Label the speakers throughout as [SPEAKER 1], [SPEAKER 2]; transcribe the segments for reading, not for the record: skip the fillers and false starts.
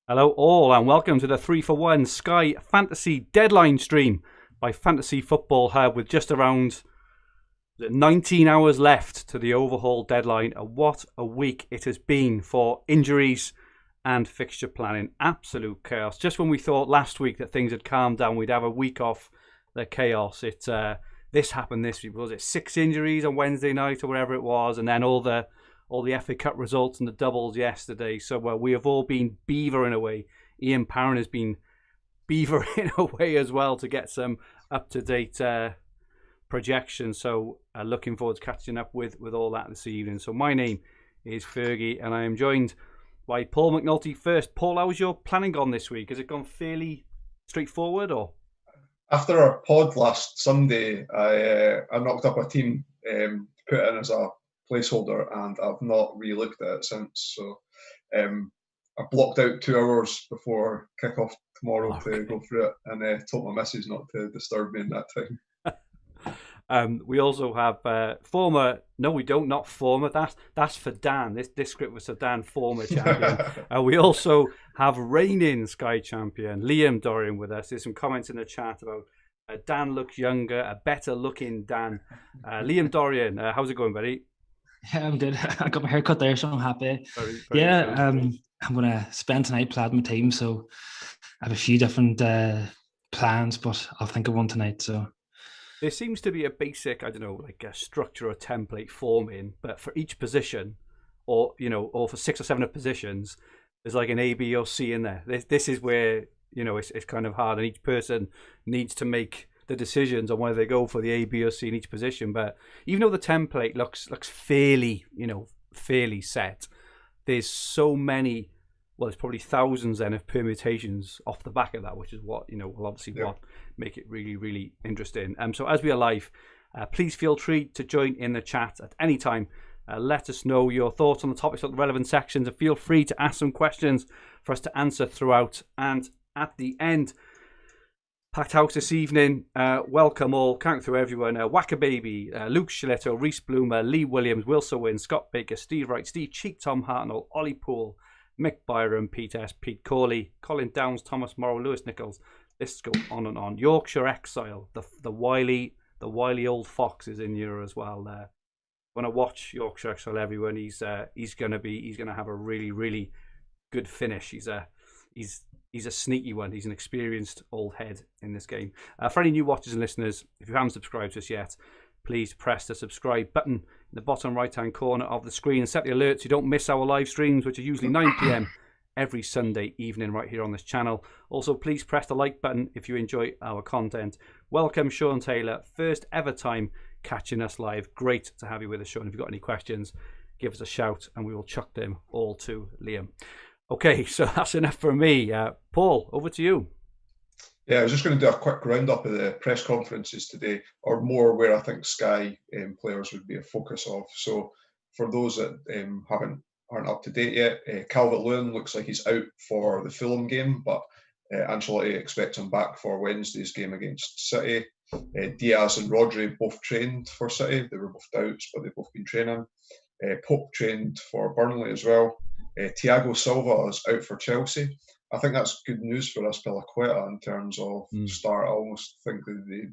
[SPEAKER 1] Hello all and welcome to the 3-for-1 Sky Fantasy Deadline stream by Fantasy Football Hub with just around 19 hours left to the Overhaul deadline. What a week it has been for injuries and fixture planning. Absolute chaos. Just when we thought last week that things had calmed down, we'd have a week off the chaos. This happened this week. Was it 6 injuries on Wednesday night or whatever it was, and then all the FA Cup results and the doubles yesterday. So we have all been beavering away. Ian Parron has been beavering away as well to get some up-to-date projections. So looking forward to catching up with all that this evening. So my name is Fergie and I am joined by Paul McAnulty first. Paul, how's your planning gone this week? Has it gone fairly straightforward or?
[SPEAKER 2] After our pod last Sunday, I knocked up a team to put in as a placeholder, and I've not re-looked at it since. So I blocked out 2 hours before kick-off tomorrow to go through it, and told my missus not to disturb me in that
[SPEAKER 1] time. We also have former. No, we don't. Not former. That's for Dan. This script was for Dan, former champion. We also have reigning Sky champion Liam Dorrian with us. There's some comments in the chat about Dan looks younger, a better looking Dan. Liam Dorrian, how's it going, buddy?
[SPEAKER 3] Yeah, I'm good. I got my hair cut there, so I'm happy. Very I'm going to spend tonight planning my team, so I have a few different plans, but I'll think of one tonight. So
[SPEAKER 1] there seems to be a basic, I don't know, like a structure or template forming, but for each position, or for 6 or 7 of positions, there's like an A, B, or C in there. This is where it's kind of hard, and each person needs to make the decisions on whether they go for the A, B, or C in each position. But even though the template looks fairly set, there's so many. Well, there's probably thousands then of permutations off the back of that, which is what will obviously what make it really, really interesting. So as we are live, please feel free to join in the chat at any time. Let us know your thoughts on the topics of the relevant sections, and feel free to ask some questions for us to answer throughout. And at the end, packed house this evening. Welcome all. Count through everyone. Wacka Baby, Luke Schiletto, Reese Bloomer, Lee Williams, Wilson Wynn, Scott Baker, Steve Wright, Steve Cheek, Tom Hartnell, Ollie Poole, Mick Byron, Pete S, Pete Corley, Colin Downs, Thomas Morrow, Lewis Nichols. This goes on and on. Yorkshire Exile, the wily old fox is in here as well. When I watch Yorkshire Exile, everyone, he's gonna have a really, really good finish. He's a sneaky one. He's an experienced old head in this game. For any new watchers and listeners, if you haven't subscribed to us yet, please press the subscribe button in the bottom right-hand corner of the screen and set the alerts so you don't miss our live streams, which are usually 9 p.m. every Sunday evening right here on this channel. Also, please press the like button if you enjoy our content. Welcome, Sean Taylor. First ever time catching us live. Great to have you with us, Sean. If you've got any questions, give us a shout and we will chuck them all to Liam. Okay, so that's enough for me. Paul, over to you.
[SPEAKER 2] Yeah, I was just going to do a quick roundup of the press conferences today, or more where I think Sky players would be a focus of. So for those that aren't up to date yet, Calvert-Lewin looks like he's out for the Fulham game, but Ancelotti expects him back for Wednesday's game against City. Diaz and Rodri both trained for City. They were both doubts, but they've both been training. Pope trained for Burnley as well. Thiago Silva is out for Chelsea. I think that's good news for Azpilicueta in terms of start. I almost think that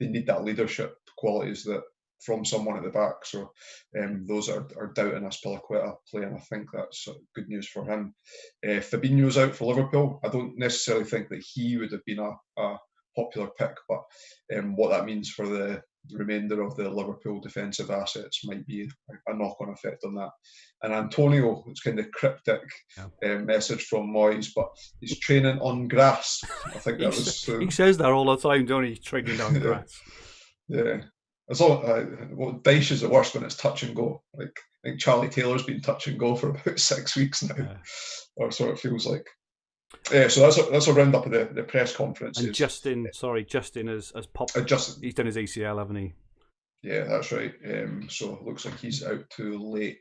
[SPEAKER 2] they need that leadership qualities that from someone at the back. So those are doubting Azpilicueta playing. I think that's good news for him. Fabinho's out for Liverpool. I don't necessarily think that he would have been a popular pick, but what that means for the remainder of the Liverpool defensive assets might be a knock-on effect on that. And Antonio, it's kind of cryptic message from Moyes, but he's training on grass. I think that was.
[SPEAKER 1] He says that all the time, don't he? Training on grass.
[SPEAKER 2] Yeah. As long Dyche is the worst when it's touch and go. Like I think Charlie Taylor's been touch and go for about 6 weeks now, or so it feels like. Yeah, so that's a roundup of the press conferences.
[SPEAKER 1] And Justin has popped. He's done his ACL, haven't he?
[SPEAKER 2] Yeah, that's right. So it looks like he's out to late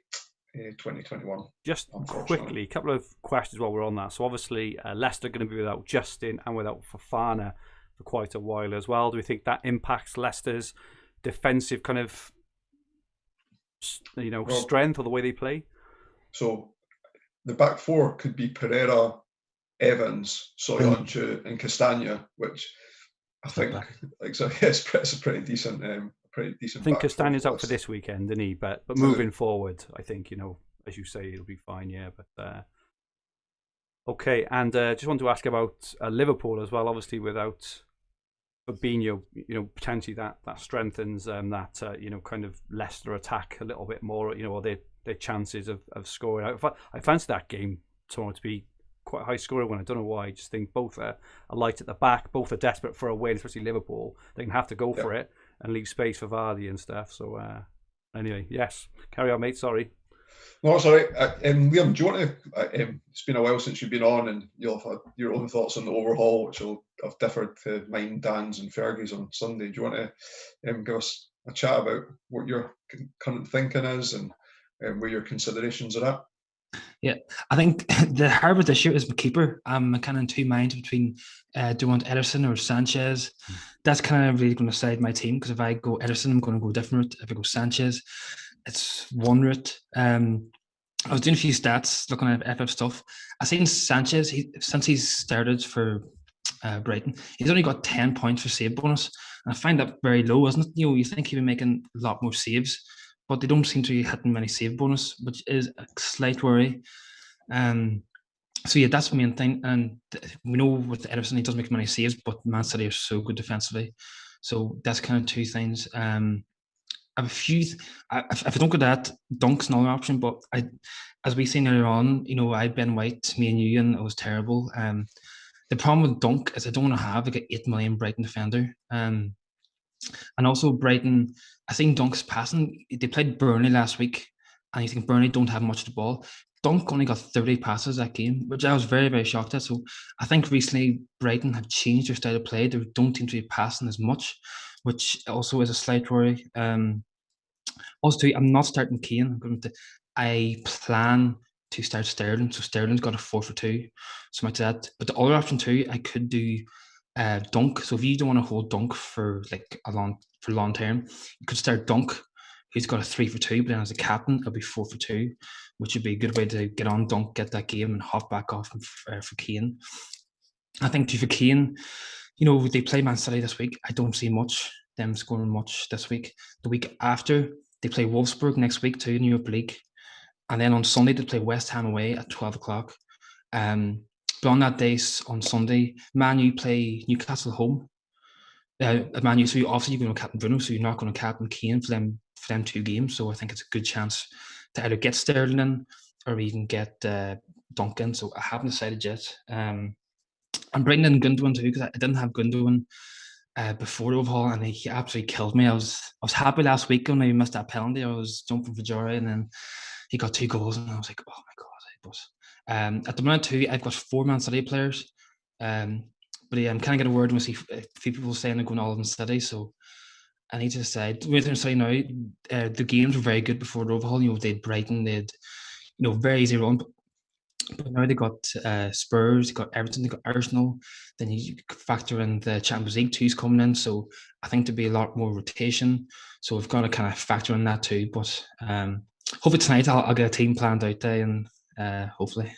[SPEAKER 2] 2021.
[SPEAKER 1] Just quickly, a couple of questions while we're on that. So obviously, Leicester are going to be without Justin and without Fofana for quite a while as well. Do we think that impacts Leicester's defensive kind of strength or the way they play?
[SPEAKER 2] So the back four could be Pereira, Evans, Soyuncu, and Castagna, which I think it's a pretty decent.
[SPEAKER 1] I think Castagna's out for this weekend, isn't he? But moving forward, I think, as you say, it'll be fine. Yeah, but okay. And just want to ask about Liverpool as well. Obviously, without Fabinho, potentially that strengthens that kind of Leicester attack a little bit more. Or their chances of scoring. I fancy that game tomorrow to be quite a high scoring one. I don't know why. I just think both are light at the back. Both are desperate for a win, especially Liverpool. They can have to go for it and leave space for Vardy and stuff. So anyway, yes, carry on, mate. Sorry.
[SPEAKER 2] No, sorry. Liam, do you want to? It's been a while since you've been on, and you'll have had your own thoughts on the overhaul, which will have differed to mine, Dan's, and Fergie's on Sunday. Do you want to give us a chat about what your current thinking is and where your considerations are at?
[SPEAKER 3] Yeah, I think the hardest issue is my keeper. I'm kind of in two minds between do I want Ederson or Sanchez. That's kind of really going to decide my team, because if I go Ederson, I'm going to go different route. If I go Sanchez, it's one route. I was doing a few stats, looking at FF stuff. I seen Sanchez, since he's started for Brighton, he's only got 10 points for save bonus. And I find that very low, isn't it? You think he'd be making a lot more saves, but they don't seem to be hitting many save bonus, which is a slight worry. So yeah, that's the main thing. And we know with Ederson, he doesn't make many saves, but Man City are so good defensively. So that's kind of two things. I have a few. If I don't get that, Dunk's another option. But as we seen earlier on, I had Ben White, me and you, and it was terrible. The problem with Dunk is I don't want to have like an 8 million Brighton defender. And also Brighton, I think Dunk's passing. They played Burnley last week, and you think Burnley don't have much of the ball. Dunk only got 30 passes that game, which I was very, very shocked at. So I think recently Brighton have changed their style of play. They don't seem to be passing as much, which also is a slight worry. Also, I'm not starting Kane. I plan to start Sterling. So Sterling's got a 4 for 2, something like that. But the other option too, I could do Dunk. So if you don't want to hold Dunk for long term, you could start Dunk. He's got a 3 for 2, but then as a captain, it'll be 4 for 2, which would be a good way to get on Dunk, get that game, and hop back off for Kane. I think too for Kane, they play Man City this week. I don't see them scoring much this week. The week after, they play Wolfsburg next week too in the Europa League, and then on Sunday they play West Ham away at 12 o'clock. But on that day, on Sunday, Man U play Newcastle home. Man U, so obviously you're going to captain Bruno, so you're not going to captain Kane for them 2 games. So I think it's a good chance to either get Sterling in or even get Duncan. So I haven't decided yet. I'm bringing in Gundogan too, because I didn't have Gundogan before the overhaul, and he absolutely killed me. I was happy last week when he missed that penalty. I was jumping for joy, and then he got 2 goals, and I was like, oh my god. But at the moment too, I've got 4 Man City players. But yeah, I'm kind of getting a word when I see a few people saying they're going all of them City, so I need to decide. We're going to say now, the games were very good before the overhaul. They had Brighton, they had very easy run, but now they got Spurs, they got Everton, they got Arsenal. Then you factor in the Champions League 2's coming in, so I think there'll be a lot more rotation. So we've got to kind of factor in that too. But hopefully tonight I'll get a team planned out there, and hopefully.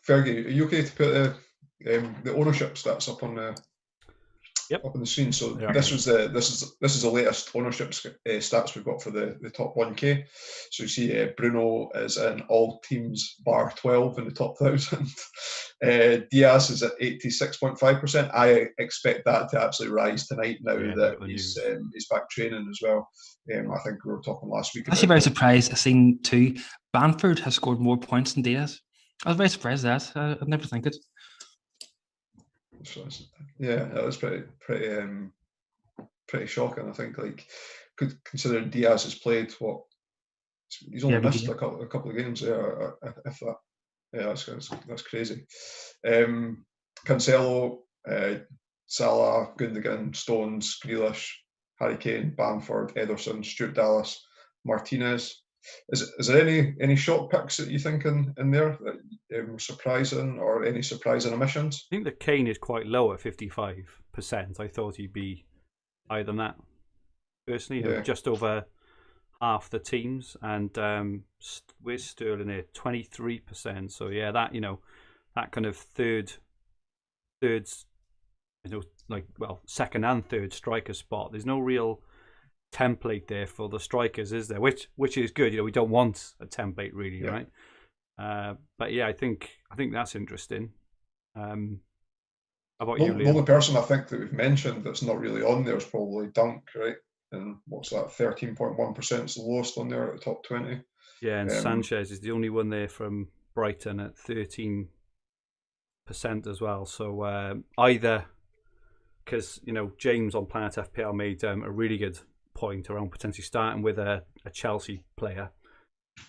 [SPEAKER 2] Fergie, are you okay to put the ownership stats up on the the screen? So this is the latest ownership stats we've got for the top 1K. So you see Bruno is in all teams bar 12 in the top 1,000. Diaz is at 86.5%. I expect that to absolutely rise tonight now that he's back training as well. I think we were talking last week. I'm actually
[SPEAKER 3] very surprised. I've seen too, Bamford has scored more points than Diaz. I was very surprised at that. I'd never think it.
[SPEAKER 2] Yeah, that was pretty shocking. I think, considering Diaz has played he's only missed a couple of games there, if that. Yeah, that's crazy. Cancelo, Salah, Gundogan, Stones, Grealish, Harry Kane, Bamford, Ederson, Stuart Dallas, Martinez. Is there any shock picks that you think in there that were surprising, or any surprising omissions?
[SPEAKER 1] I think that Kane is quite low at 55%. I thought he'd be higher than that. Personally, just over half the teams, and where's Sterling here? 23%. So yeah, that that kind of third, second and third striker spot. There's no real template there for the strikers, is there? Which is good. We don't want a template really, right? But yeah, I think that's interesting. How about you, Liam?
[SPEAKER 2] The only person I think that we've mentioned that's not really on there is probably Dunk, right? And what's that? 13.1% is the lowest on there at the top 20.
[SPEAKER 1] Yeah, and Sanchez is the only one there from Brighton at 13% as well. So either because James on Planet FPL made a really good point around potentially starting with a Chelsea player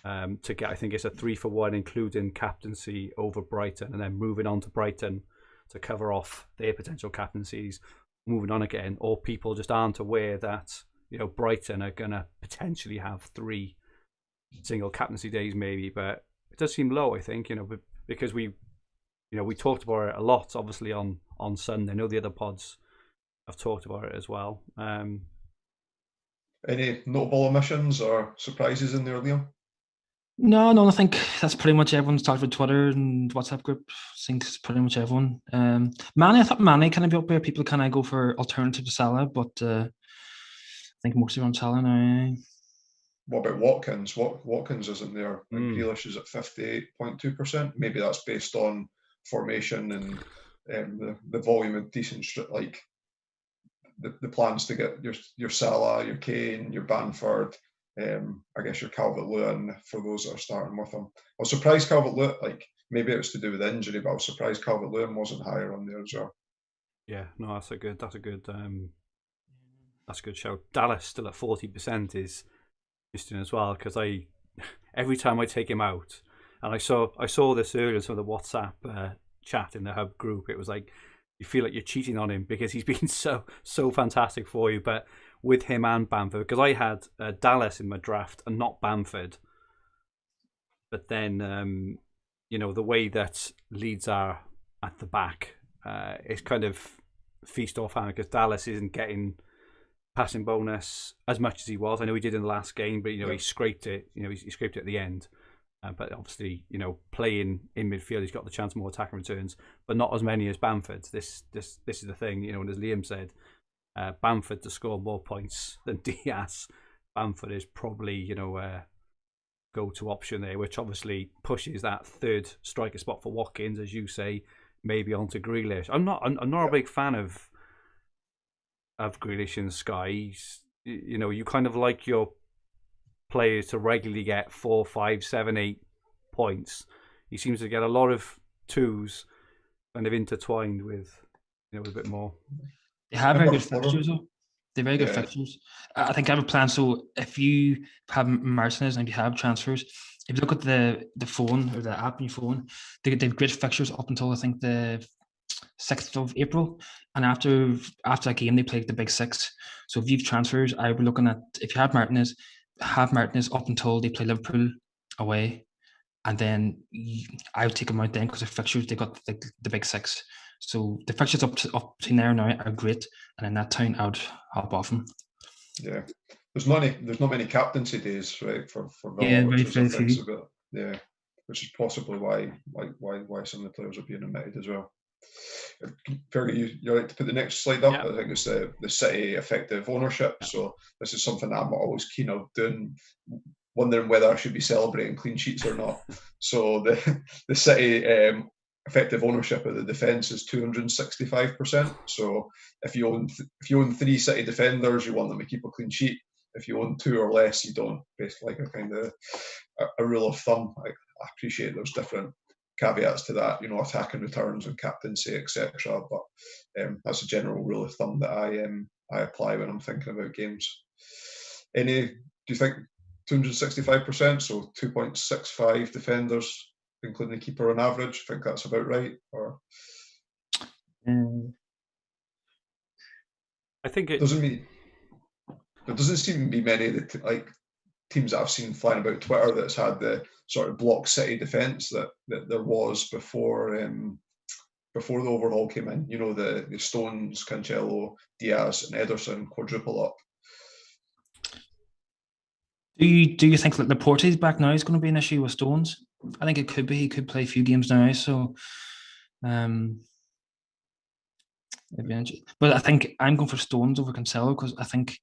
[SPEAKER 1] to get, I think it's a 3-for-1 including captaincy over Brighton, and then moving on to Brighton to cover off their potential captaincies, moving on again, or people just aren't aware that Brighton are going to potentially have 3 single captaincy days maybe, but it does seem low, I think, because we talked about it a lot obviously on Sunday. I know the other pods have talked about it as well.
[SPEAKER 2] Any notable omissions or surprises in there, Liam?
[SPEAKER 3] No, I think that's pretty much everyone's talked about Twitter and WhatsApp group. I think it's pretty much everyone. I thought Mane kind of be up there. People kind of go for alternative to Salah, but I think mostly on Salah now.
[SPEAKER 2] What about Watkins? Watkins isn't there, and Grealish is at 58.2%. Maybe that's based on formation and the volume of decent like the plans to get your Salah, your Kane, your Bamford. I guess your Calvert-Lewin for those that are starting with him. I was surprised Calvert-Lewin, like maybe it was to do with injury, but I was surprised Calvert-Lewin wasn't higher on there as well.
[SPEAKER 1] Yeah, no, that's a good show. Dallas still at 40% is interesting as well, because every time I take him out, and I saw this earlier in some of the WhatsApp chat in the Hub group, it was like you feel like you're cheating on him because he's been so fantastic for you, but with him and Bamford, because I had Dallas in my draft and not Bamford. But then, the way that Leeds are at the back, it's kind of feast or famine, because Dallas isn't getting passing bonus as much as he was. I know he did in the last game, but he scraped it. He scraped it at the end. But obviously, playing in midfield, he's got the chance of more attacking returns, but not as many as Bamford. This is the thing, and as Liam said, Bamford to score more points than Diaz. Bamford is probably a go-to option there, which obviously pushes that third striker spot for Watkins, as you say, maybe onto Grealish. I'm not a big fan of Grealish in Sky. You kind of like your players to regularly get 4, 5, 7, 8 points. He seems to get a lot of 2s kind of intertwined with a bit more.
[SPEAKER 3] They have very good fixtures, though. They're very good fixtures. I think I have a plan. So if you have mercenaries and if you have transfers, if you look at the phone or the app on your phone, they have great fixtures up until I think the 6th of April. And after that game, they play the Big Six. So if you've transfers, I would be looking at, if you have Martinez up until they play Liverpool away. And then I would take them out then because the fixtures, they got the Big Six. So the fixtures up to there now are great, and in that time I would hop off them.
[SPEAKER 2] Yeah, there's not many captaincy days, right? For
[SPEAKER 3] Villa, which is
[SPEAKER 2] which is possibly why some of the players are being omitted as well. Fergie, you like to put the next slide up? Yeah. I think it's the City effective ownership. Yeah. So this is something I'm always keen of doing, wondering whether I should be celebrating clean sheets or not. So the City effective ownership of the defence is 265%. So if you own 3 City defenders, you want them to keep a clean sheet. If you own 2 or less, you don't. Basically, like a kind of a rule of thumb. I appreciate there's different caveats to that, attacking returns and captaincy, etc. But that's a general rule of thumb that I apply when I'm thinking about games. Do you think 265%, so 2.65 defenders, including the keeper on average? I think that's about right, or
[SPEAKER 1] I think it
[SPEAKER 2] there doesn't seem to be many teams that I've seen flying about Twitter that's had the sort of block City defence that there was before the overhaul came in. The Stones, Cancelo, Diaz, and Ederson quadruple up.
[SPEAKER 3] Do you think that Laporte's back now is going to be an issue with Stones? I think it could be. He could play a few games now, so but I think I'm going for Stones over Cancelo because I think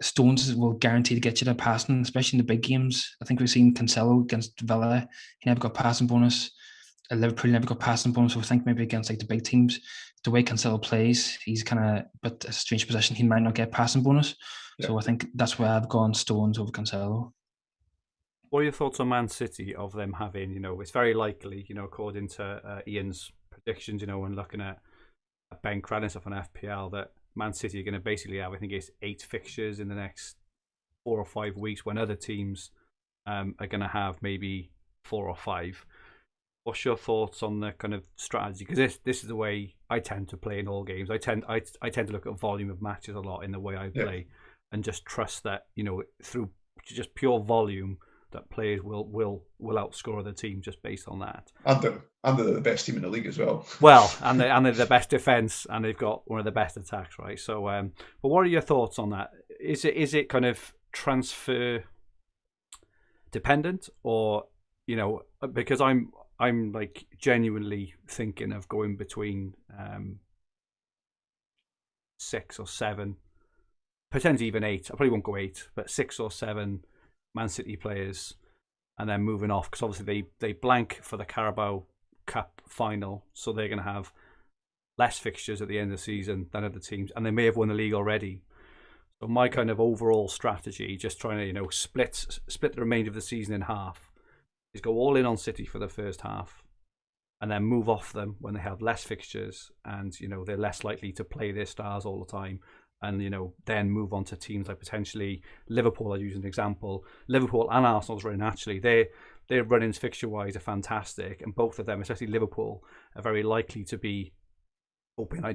[SPEAKER 3] Stones will guarantee to get you the passing, especially in the big games. I think we've seen Cancelo against Villa; he never got passing bonus. Liverpool never got passing bonus. So I think maybe against like the big teams, the way Cancelo plays, he's kind of but a strange position. He might not get passing bonus. Yeah. So I think that's why I've gone Stones over Cancelo.
[SPEAKER 1] What are your thoughts on Man City of them having, it's very likely, according to Ian's predictions, and looking at Ben Cradden stuff on FPL, that Man City are going to basically have, I think it's 8 fixtures in the next 4 or 5 weeks when other teams are going to have maybe 4 or 5. What's your thoughts on the kind of strategy? Because this is the way I tend to play in all games. I tend to look at volume of matches a lot in the way I play, and just trust that through just pure volume that players will outscore the team just based on that.
[SPEAKER 2] And they're the best team in the league as well.
[SPEAKER 1] Well, and they're the best defense, and they've got one of the best attacks, right? So, but what are your thoughts on that? Is it kind of transfer dependent, or because I'm like genuinely thinking of going between 6 or 7, potentially even 8. I probably won't go 8, but 6 or 7 Man City players, and then moving off because obviously they blank for the Carabao Cup final, so they're going to have less fixtures at the end of the season than other teams, and they may have won the league already. So my kind of overall strategy, just trying to split the remainder of the season in half, is go all in on City for the first half, and then move off them when they have less fixtures, and they're less likely to play their stars all the time. And then move on to teams like potentially Liverpool. I use an example. Liverpool and Arsenal's running actually. Their run-ins fixture-wise are fantastic, and both of them, especially Liverpool, are very likely to be hoping,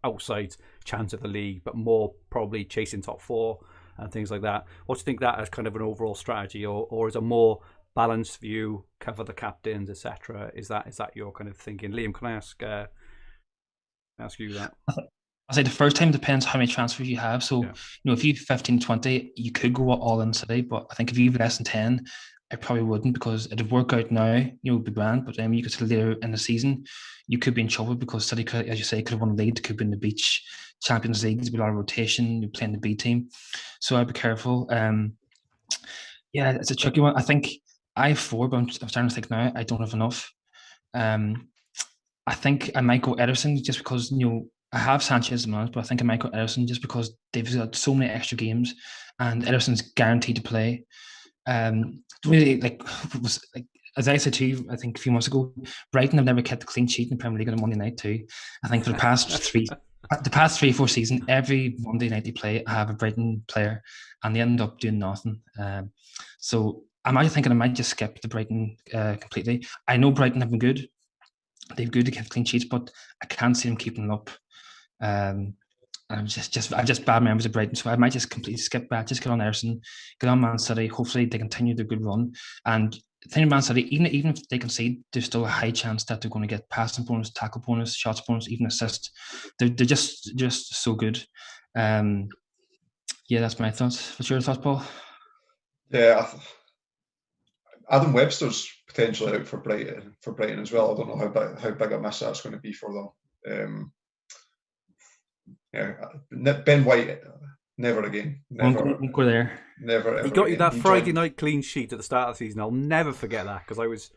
[SPEAKER 1] outside chance of the league, but more probably chasing top 4 and things like that. What do you think that as kind of an overall strategy, or is a more balanced view, cover the captains, etc.? Is that your kind of thinking? Liam, can I ask you that?
[SPEAKER 3] I say the first time depends how many transfers you have. So, if you have 15, 20, you could go all in City. But I think if you have less than 10, I probably wouldn't, because it'd work out now, it'd be grand. But you could later in the season, you could be in trouble because City, could, as you say, could have won the league, could be in the beach Champions League, there'd be a lot of rotation, you're playing the B team. So I'd be careful. It's a tricky one. I think I have 4, but I'm starting to think now I don't have enough. I think I might go Ederson just because, I have Sanchez in mind, but I think I might go Ederson just because they've got so many extra games, and Ederson's guaranteed to play. Really, as I said to you, I think a few months ago, Brighton have never kept a clean sheet in the Premier League on a Monday night too. I think for the past 3-4 seasons, every Monday night they play, I have a Brighton player, and they end up doing nothing. So I'm actually thinking I might just skip the Brighton completely. I know Brighton have been good. They've good to keep clean sheets, but I can't see them keeping them up. I'm just bad memories of Brighton, so I might just completely skip that. Just get on Ederson, get on Man City. Hopefully, they continue their good run. And the thing with Man City, even if they concede, there's still a high chance that they're going to get passing bonus, tackle bonus, shots bonus, even assist. They're just so good. That's my thoughts. What's your thoughts, Paul?
[SPEAKER 2] Yeah, Adam Webster's potentially out for Brighton as well. I don't know how big a miss that's going to be for them. Ben White, never again. Never.
[SPEAKER 3] Won't go there.
[SPEAKER 2] Never.
[SPEAKER 1] He got you that Friday night clean sheet at the start of the season. I'll never forget that, because I was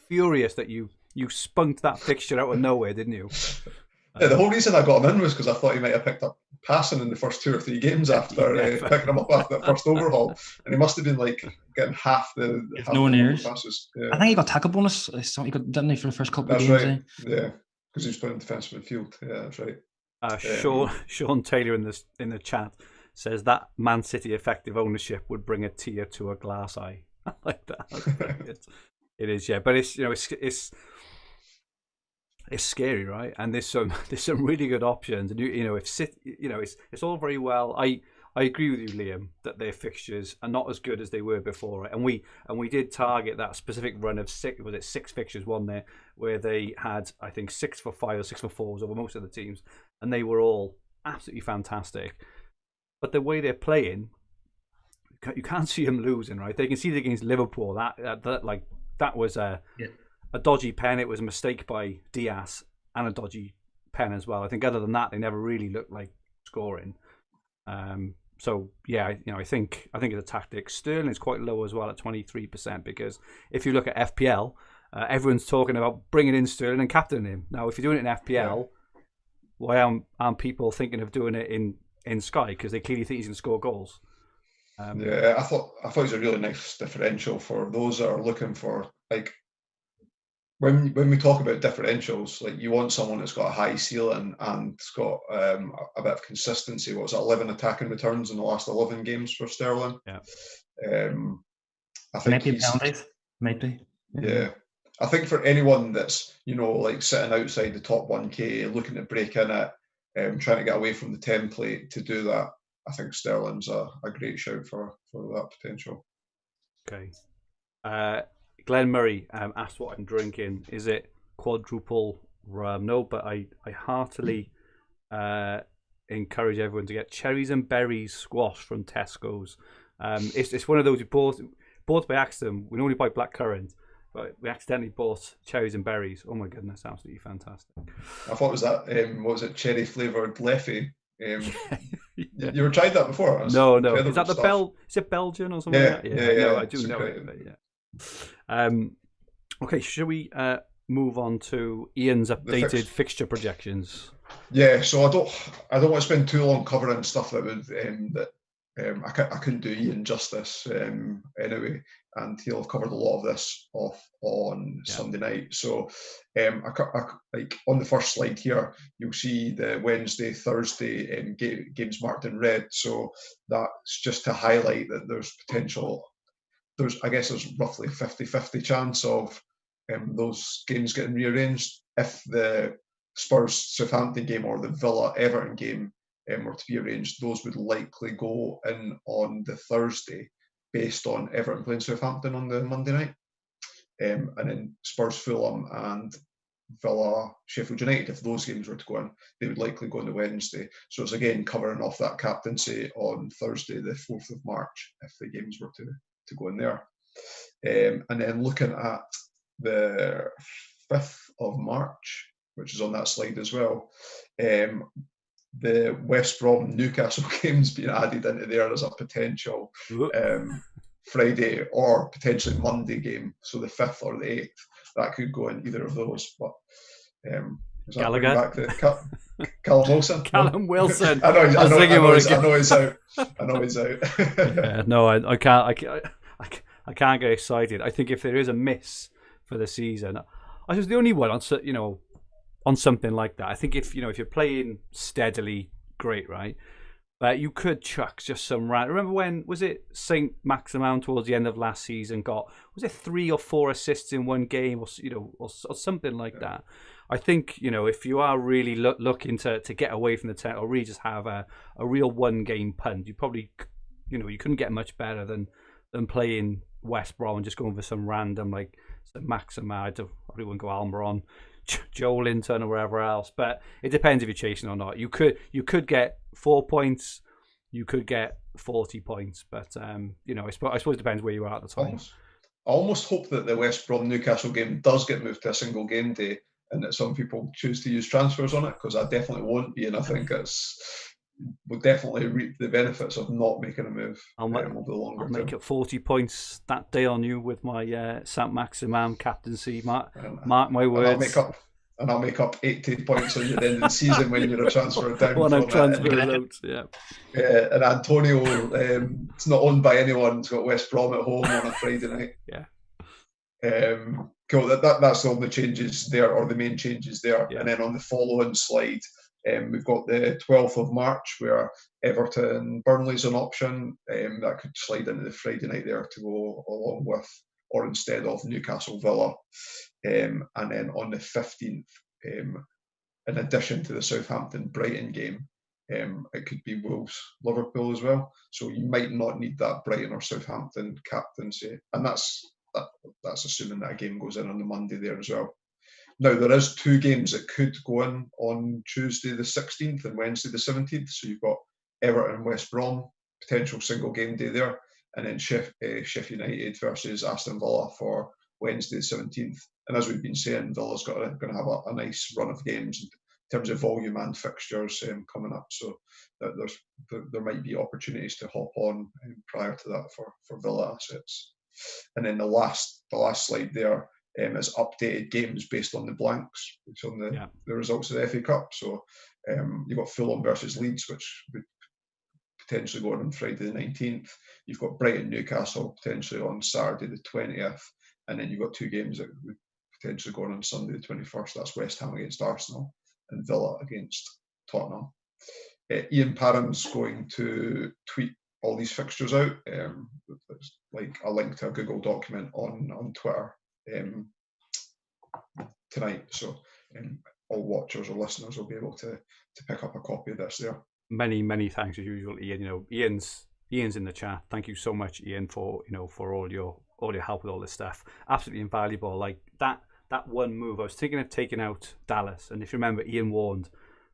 [SPEAKER 1] furious that you spunked that fixture out of nowhere, didn't you?
[SPEAKER 2] The whole reason I got him in was because I thought he might have picked up passing in the first 2 or 3 games after picking him up after that first overhaul, and he must have been getting half the passes. Yeah.
[SPEAKER 3] I think he got tackle bonus. He got, didn't he, for the first couple of games?
[SPEAKER 2] That's right. Yeah, because he was playing defensive midfield. Yeah, that's right.
[SPEAKER 1] Sean Taylor in the chat says that Man City effective ownership would bring a tear to a glass eye. I like that. It is, yeah, but it's scary, right? And there's some really good options, and if City, it's all very well. I agree with you, Liam, that their fixtures are not as good as they were before, right? And we did target that specific run of 6 fixtures, one there where they had, I think, 6 for 5 or 6 for 4s over most of the teams, and they were all absolutely fantastic. But the way they're playing, you can't see them losing, right? They can see it against Liverpool. That was a dodgy pen. It was a mistake by Diaz and a dodgy pen as well. I think other than that, they never really looked like scoring. So yeah, I think it's a tactic. Sterling is quite low as well at 23%, because if you look at FPL, everyone's talking about bringing in Sterling and captaining him. Now, if you're doing it in FPL, why aren't people thinking of doing it in Sky? Because they clearly think he's going to score goals.
[SPEAKER 2] I thought it was a really nice differential for those that are looking for, like, when we talk about differentials, like, you want someone that's got a high ceiling and it's got a bit of consistency. What was it, 11 attacking returns in the last 11 games for Sterling?
[SPEAKER 3] Yeah.
[SPEAKER 2] I think
[SPEAKER 3] might be.
[SPEAKER 2] Yeah. I think for anyone that's, like, sitting outside the top 1K, looking to break in it, trying to get away from the template to do that, I think Sterling's a great shout for that potential.
[SPEAKER 1] Okay. Glenn Murray asked what I'm drinking. Is it quadruple rum? No, but I heartily encourage everyone to get cherries and berries squash from Tesco's. It's one of those you bought by accident. We normally buy blackcurrant, but we accidentally bought cherries and berries. Oh my goodness, absolutely fantastic.
[SPEAKER 2] I thought it was that, what was it, cherry flavoured Leffy? You ever tried that before?
[SPEAKER 1] No. Is that is it Belgian or something like that?
[SPEAKER 2] Yeah.
[SPEAKER 1] No, I do know it. Yeah. Okay, should we move on to Ian's updated fixture projections?
[SPEAKER 2] Yeah, so I don't want to spend too long covering stuff that would I couldn't do Ian justice anyway, and he'll have covered a lot of this off on Sunday night. So like on the first slide here, you'll see the Wednesday, Thursday games marked in red. So that's just to highlight that there's potential. There's roughly 50-50 chance of those games getting rearranged. If the Spurs-Southampton game or the Villa-Everton game were to be arranged, those would likely go in on the Thursday, based on Everton playing Southampton on the Monday night. And then Spurs-Fulham and Villa-Sheffield United, if those games were to go in, they would likely go on the Wednesday. So it's again covering off that captaincy on Thursday, the 4th of March, if the games were to go in there. And then looking at the 5th of March, which is on that slide as well, the West Brom Newcastle games being added into there as a potential Friday or potentially Monday game. So the 5th or the 8th, that could go in either of those. But
[SPEAKER 1] Gallagher,
[SPEAKER 2] back to Callum Wilson.
[SPEAKER 1] Callum Wilson.
[SPEAKER 2] I know he's out.
[SPEAKER 1] Yeah, no, I can't get excited. I think if there is a miss for the season, I was the only one on something like that. I think if you're playing steadily, great, right? But you could chuck just some random. Remember when was it Saint Maximin towards the end of last season was it 3 or 4 assists in one game or something like that? I think if you are really looking to get away from the tent or really just have a real one game punt, you probably you couldn't get much better than playing West Brom and just going for some random like Maximin. I wouldn't go Almiron, Joe Linton or wherever else, but it depends if you're chasing or not. You could get 4 points, you could get 40 points, but I suppose it depends where you are at the time.
[SPEAKER 2] I almost hope that the West Brom Newcastle game does get moved to a single game day, and that some people choose to use transfers on it, because I definitely won't be, and I think we'll definitely reap the benefits of not making a move over the longer term.
[SPEAKER 1] I'll make it 40 points that day on you with my Saint Maximin captaincy. Mark my words.
[SPEAKER 2] I'll make up 80 points on you at the end of the season when you're a transfer down.
[SPEAKER 1] When I'm transferred out, yeah.
[SPEAKER 2] And Antonio, it's not owned by anyone. It's got West Brom at home on a Friday night.
[SPEAKER 1] Yeah.
[SPEAKER 2] Cool. That's the only changes there, or the main changes there.
[SPEAKER 1] Yeah.
[SPEAKER 2] And then on the following slide, we've got the 12th of March, where Everton Burnley's an option. That could slide into the Friday night there to go along with, or instead of, Newcastle Villa. And then on the 15th, in addition to the Southampton Brighton game, it could be Wolves Liverpool as well. So you might not need that Brighton or Southampton captaincy, and that's assuming that a game goes in on the Monday there as well. Now, there is 2 games that could go in on Tuesday the 16th and Wednesday the 17th. So you've got Everton West Brom, potential single game day there. and then Sheffield United versus Aston Villa for Wednesday the 17th. And as we've been saying, Villa's going to have a nice run of games in terms of volume and fixtures coming up. So there might be opportunities to hop on prior to that for Villa assets. And then the last slide there is updated games based on the blanks, which on the results of the FA Cup. So you've got Fulham versus Leeds, which would potentially go on Friday the 19th. You've got Brighton Newcastle potentially on Saturday the 20th. And then you've got 2 games that would potentially go on Sunday the 21st. That's West Ham against Arsenal and Villa against Tottenham. Ian Parham's going to tweet all these fixtures out. There's like a link to a Google document on Twitter tonight. So all watchers or listeners will be able to pick up a copy of this there.
[SPEAKER 1] Many thanks as usual, Ian. You know, Ian's in the chat. Thank you so much, Ian, for all your help with all this stuff. Absolutely invaluable. Like that one move, I was thinking of taking out Dallas, and if you remember, Ian warned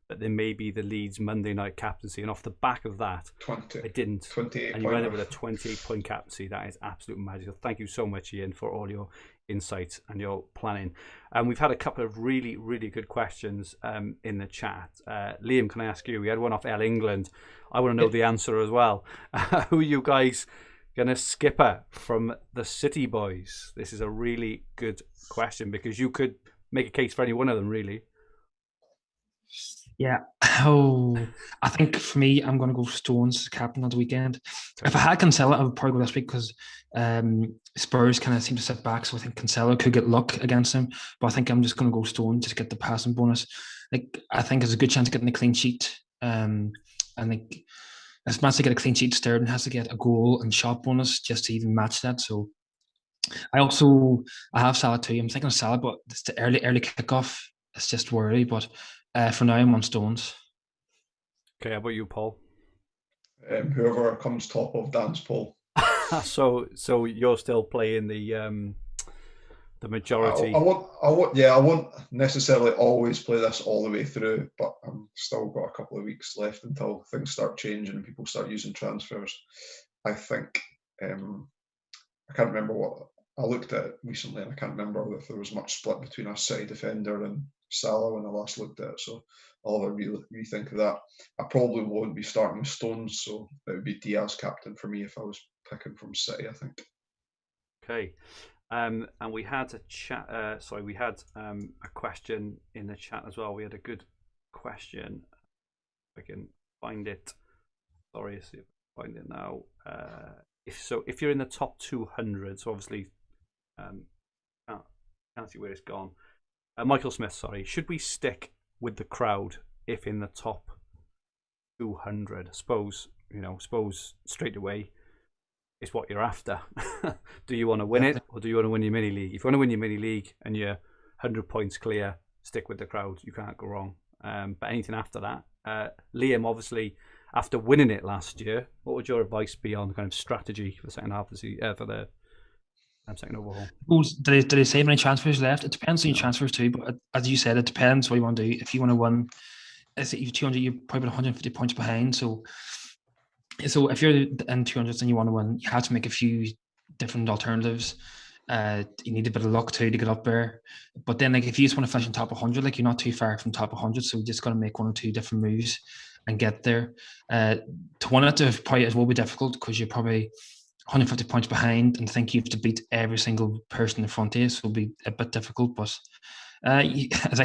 [SPEAKER 1] that there may be the Leeds Monday night captaincy, and off the back of that, I didn't.
[SPEAKER 2] 28
[SPEAKER 1] and you ended up with a 28-point captaincy. That is absolute magical. Thank you so much, Ian, for all your insights and your planning. And we've had a couple of really good questions in the chat. Liam, can I ask you? We had one off L England. I want to know the answer as well. Who are you guys gonna skipper from the City boys? This is a really good question because you could make a case for any one of them, really.
[SPEAKER 3] Yeah. I think for me, I'm going to go Stones as captain on the weekend. Okay. If I had Cancelo, I would probably go this week because Spurs kind of seem to sit back. So I think Cancelo could get luck against him. But I think I'm just going to go Stones to get the passing bonus. I think there's a good chance of getting a clean sheet. I think as much to get a clean sheet, Sterling has to get a goal and shot bonus just to even match that. So I have Salah too. I'm thinking of Salah, but it's the early kickoff. It's just worry. But for now, I'm on Stones.
[SPEAKER 1] Okay, how about you, Paul?
[SPEAKER 2] Whoever comes top of Dan's poll.
[SPEAKER 1] So you're still playing the majority.
[SPEAKER 2] I won't necessarily always play this all the way through, but I'm still got a couple of weeks left until things start changing and people start using transfers. I think I can't remember what I looked at recently, and I can't remember if there was much split between a City defender and Salah when I last looked at it. So I'll have a rethink of that. I probably won't be starting with Stones, so it would be Diaz captain for me if I was picking from City, I think.
[SPEAKER 1] Okay. And we had a chat. We had a question in the chat as well. We had a good question. If I can find it. Sorry, see if I can find it now. If you're in the top 200, so obviously, can't see where it's gone. Michael Smith, sorry. Should we stick with the crowd if in the top 200? Suppose straight away it's what you're after. Do you want to win it or do you want to win your mini league? If you want to win your mini league and you're 100 points clear, stick with the crowd. You can't go wrong. But anything after that, Liam, obviously, after winning it last year, what would your advice be on kind of strategy for the second half of the second overhaul?
[SPEAKER 3] Did they say how many transfers left? It depends on your transfers too, but as you said, it depends what you want to do. If you want to win, if you're 200, you're probably 150 points behind. So if you're in 200s and you want to win, you have to make a few different alternatives. You need a bit of luck too to get up there. But then, if you just want to finish on top 100, you're not too far from top 100, so you just got to make one or two different moves and get there. To win it, probably it will be difficult because you're probably 150 points behind and think you have to beat every single person in front of you, so it'll be a bit difficult. But as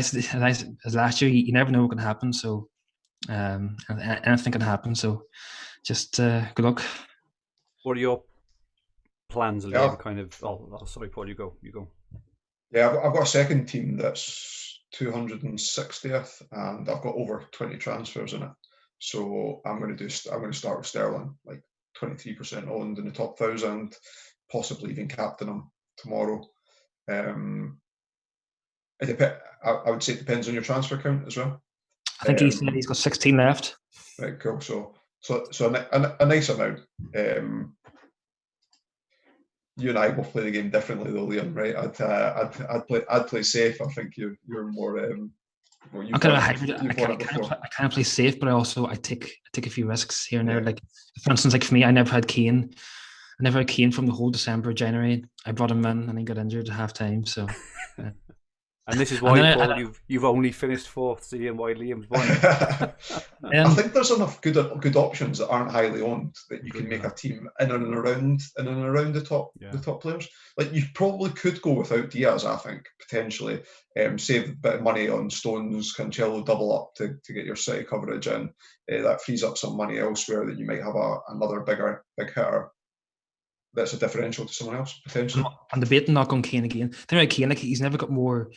[SPEAKER 3] last year, you never know what can happen. So anything can happen. So just good luck.
[SPEAKER 1] What are your plans, Liam? Yeah. Kind of. Oh, sorry, Paul. You go.
[SPEAKER 2] Yeah, I've got a second team that's 260th, and I've got over 20 transfers in it. So I'm going to start with Sterling, like 23% owned in the top 1,000, possibly even captain him tomorrow. I would say it depends on your transfer count as well.
[SPEAKER 3] I think he said he's got 16 left.
[SPEAKER 2] Right, cool. So a nice amount. You and I both play the game differently, though, Liam. Right? I'd play safe. I think you're more. I'm
[SPEAKER 3] kind of a hybrid. I kind of play safe, but I take a few risks here and there. Like for instance, like for me, I never had Kane, never came from the whole December, January. I brought him in and he got injured at half time. So,
[SPEAKER 1] and this is why, Paul, you've only finished fourth, seeing why Liam's won.
[SPEAKER 2] I think there's enough good options that aren't highly owned that you can make a team in and around the top players. Like you probably could go without Diaz, I think, potentially. Save a bit of money on Stones, Cancelo double up to get your City coverage in. That frees up some money elsewhere that you might have another big hitter that's a differential to someone else, potentially.
[SPEAKER 3] I'm debating not going Kane again. The thing about Kane, like, he's never got more.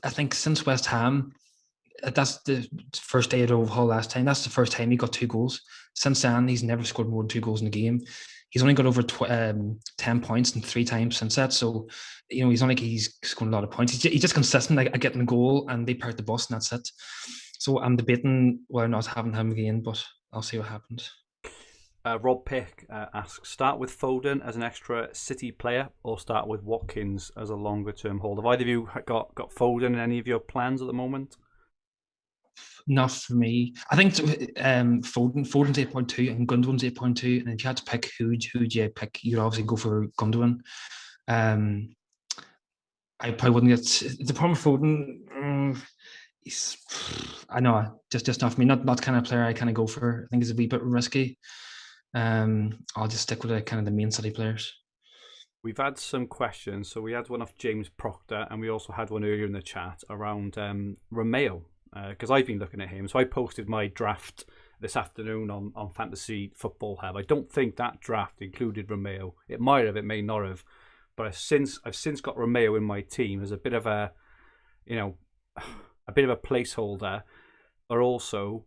[SPEAKER 3] I think since West Ham, that's the first day at Overhaul last time. That's the first time he got 2 goals. Since then, he's never scored more than 2 goals in a game. He's only got over 10 points and 3 times since that. So, he's not like he's scoring a lot of points. He's just consistent at getting a goal, and they park the bus, and that's it. So I'm debating whether or not having him again, but I'll see what happens.
[SPEAKER 1] Rob Pick asks, start with Foden as an extra City player or start with Watkins as a longer term hold? Have either of you got Foden in any of your plans at the moment?
[SPEAKER 3] Not for me. I think Foden's 8.2 and Gundogan's 8.2, and if you had to pick who'd you pick, you'd obviously go for Gundogan. I probably wouldn't get the problem with Foden. I know, just not for me. Not kind of player I kind of go for. I think he's a wee bit risky. I'll just stick with the main City players.
[SPEAKER 1] We've had some questions. So we had one off James Proctor, and we also had one earlier in the chat around Romeo, because I've been looking at him. So I posted my draft this afternoon on Fantasy Football Hub. I don't think that draft included Romeo. It might have, it may not have, but I've since got Romeo in my team as a bit of a placeholder, but also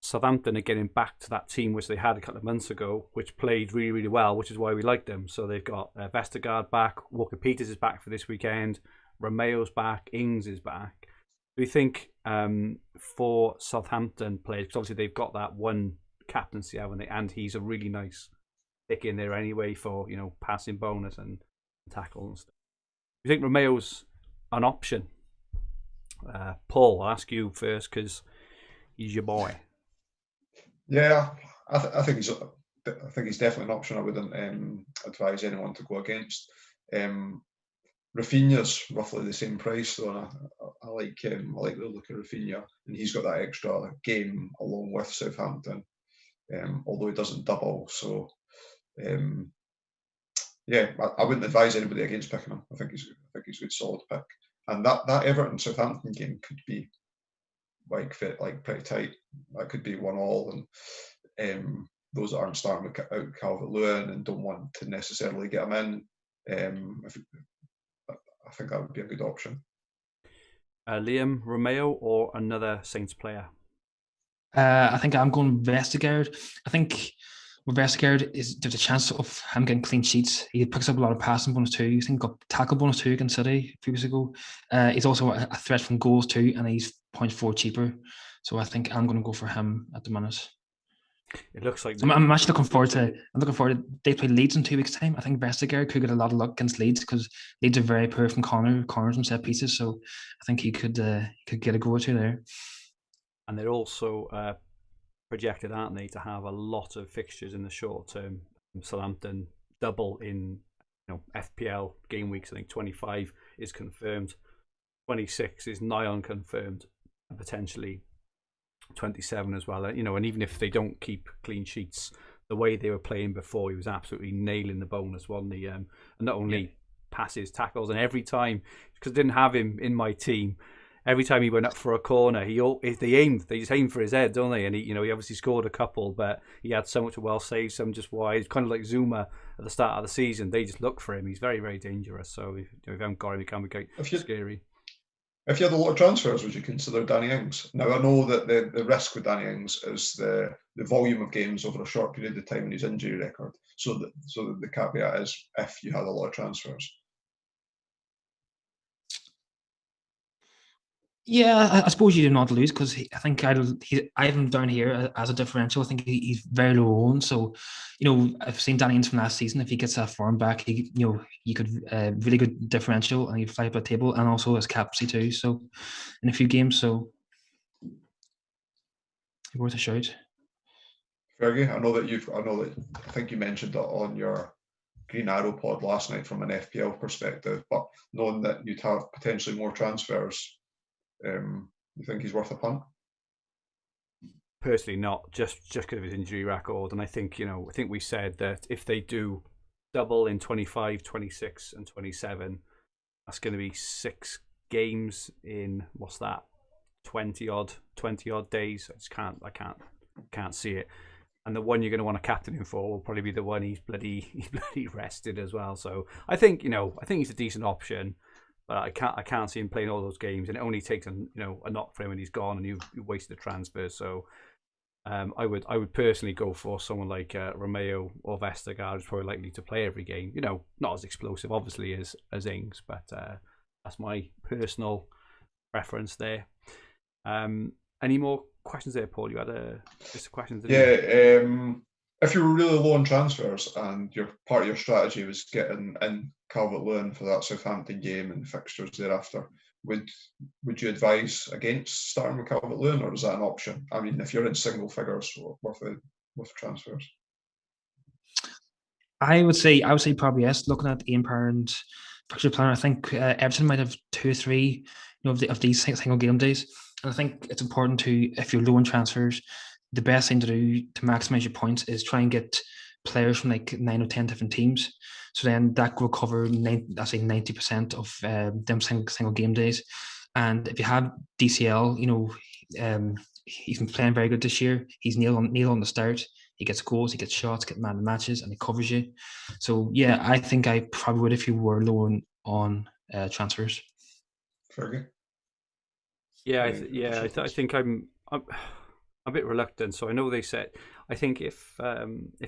[SPEAKER 1] Southampton are getting back to that team which they had a couple of months ago, which played really, really well, which is why we like them. So they've got Vestergaard back, Walker-Peters is back for this weekend, Romeo's back, Ings is back. Do you think for Southampton players, because obviously they've got that one captaincy, haven't they? And he's a really nice pick in there anyway for, passing bonus and tackle and stuff. Do you think Romeo's an option? Paul, I'll ask you first because he's your boy.
[SPEAKER 2] Yeah, I think he's definitely an option. I wouldn't advise anyone to go against. Rafinha's roughly the same price, though, and I like the look of Rafinha, and he's got that extra game along with Southampton, although he doesn't double. So, I wouldn't advise anybody against picking him. I think he's a good solid pick, and that Everton Southampton game could be pretty tight. That could be 1-1, and those that aren't starting out Calvert-Lewin and don't want to necessarily get him in, I think that would be a good option.
[SPEAKER 1] Liam, Romeo or another Saints player?
[SPEAKER 3] I think I'm going Vestergaard. I think with Vestergaard, there's a chance of him getting clean sheets. He picks up a lot of passing bonus too. I think got tackle bonus too against City a few weeks ago. He's also a threat from goals too, and he's 0.4 cheaper. So I think I'm going to go for him at the minute.
[SPEAKER 1] It looks like
[SPEAKER 3] I'm actually looking forward to. They play Leeds in 2 weeks' time. I think Vestergaard could get a lot of luck against Leeds because Leeds are very poor from corners and set pieces. So I think he could get a goal or two there.
[SPEAKER 1] And they're also projected, aren't they, to have a lot of fixtures in the short term. Southampton double in FPL game weeks. I think 25 is confirmed, 26 is nigh on confirmed, and potentially 27 as well. And even if they don't keep clean sheets, the way they were playing before, he was absolutely nailing the bonus, wasn't he? And not only passes, tackles, and every time, because I didn't have him in my team, every time he went up for a corner, they just aim for his head, don't they? And he obviously scored a couple, but he had so much well saved, some just wide, kind of like Zuma at the start of the season. They just look for him. He's very, very dangerous. So if you haven't got him, he can be quite scary.
[SPEAKER 2] If you had a lot of transfers, would you consider Danny Ings? Now, I know that the risk with Danny Ings is the volume of games over a short period of time and his injury record. So the caveat is if you had a lot of transfers.
[SPEAKER 3] Yeah, I suppose you do not lose because I think I have him down here as a differential. I think he's very low owned. So, I've seen Danny Ings from last season. If he gets that form back, he could really good differential and he'd fly up a table and also his captaincy too. So, in a few games, so worth a shout.
[SPEAKER 2] Fergie, I think you mentioned that on your Green Arrow pod last night from an FPL perspective, but knowing that you'd have potentially more transfers, you think he's worth a punt?
[SPEAKER 1] Personally, not just because of his injury record. And I think we said that if they do double in 25, 26, and 27, that's going to be 6 games in what's that, 20 odd days. I can't see it. And the one you're going to want a captain in for will probably be the one he's bloody rested as well. So I think he's a decent option, but I can't see him playing all those games, and it only takes a knock for him when he's gone, and you've wasted a transfer. So I would personally go for someone like Romeo or Vestergaard, who's probably likely to play every game. Not as explosive, obviously, as Ings, but that's my personal preference there. Any more questions there, Paul? You had a list of questions.
[SPEAKER 2] If you were really low on transfers and part of your strategy was getting in Calvert-Lewin for that Southampton game and fixtures thereafter, would you advise against starting with Calvert-Lewin, or is that an option? I mean, if you're in single figures with transfers,
[SPEAKER 3] I would say probably yes. Looking at Ian Parent's fixture planner, I think Everton might have 2 or 3 of these single game days. And I think it's important to, if you're low on transfers, the best thing to do to maximize your points is try and get players from like 9 or 10 different teams. So then that will cover 90% of them single game days. And if you have DCL, he's been playing very good this year. He's nailed on the start. He gets goals, he gets shots, gets man of matches, and he covers you. So yeah, I think I probably would if you were low on transfers.
[SPEAKER 2] Fergie?
[SPEAKER 1] I think I'm a bit reluctant. So I know they said, I think if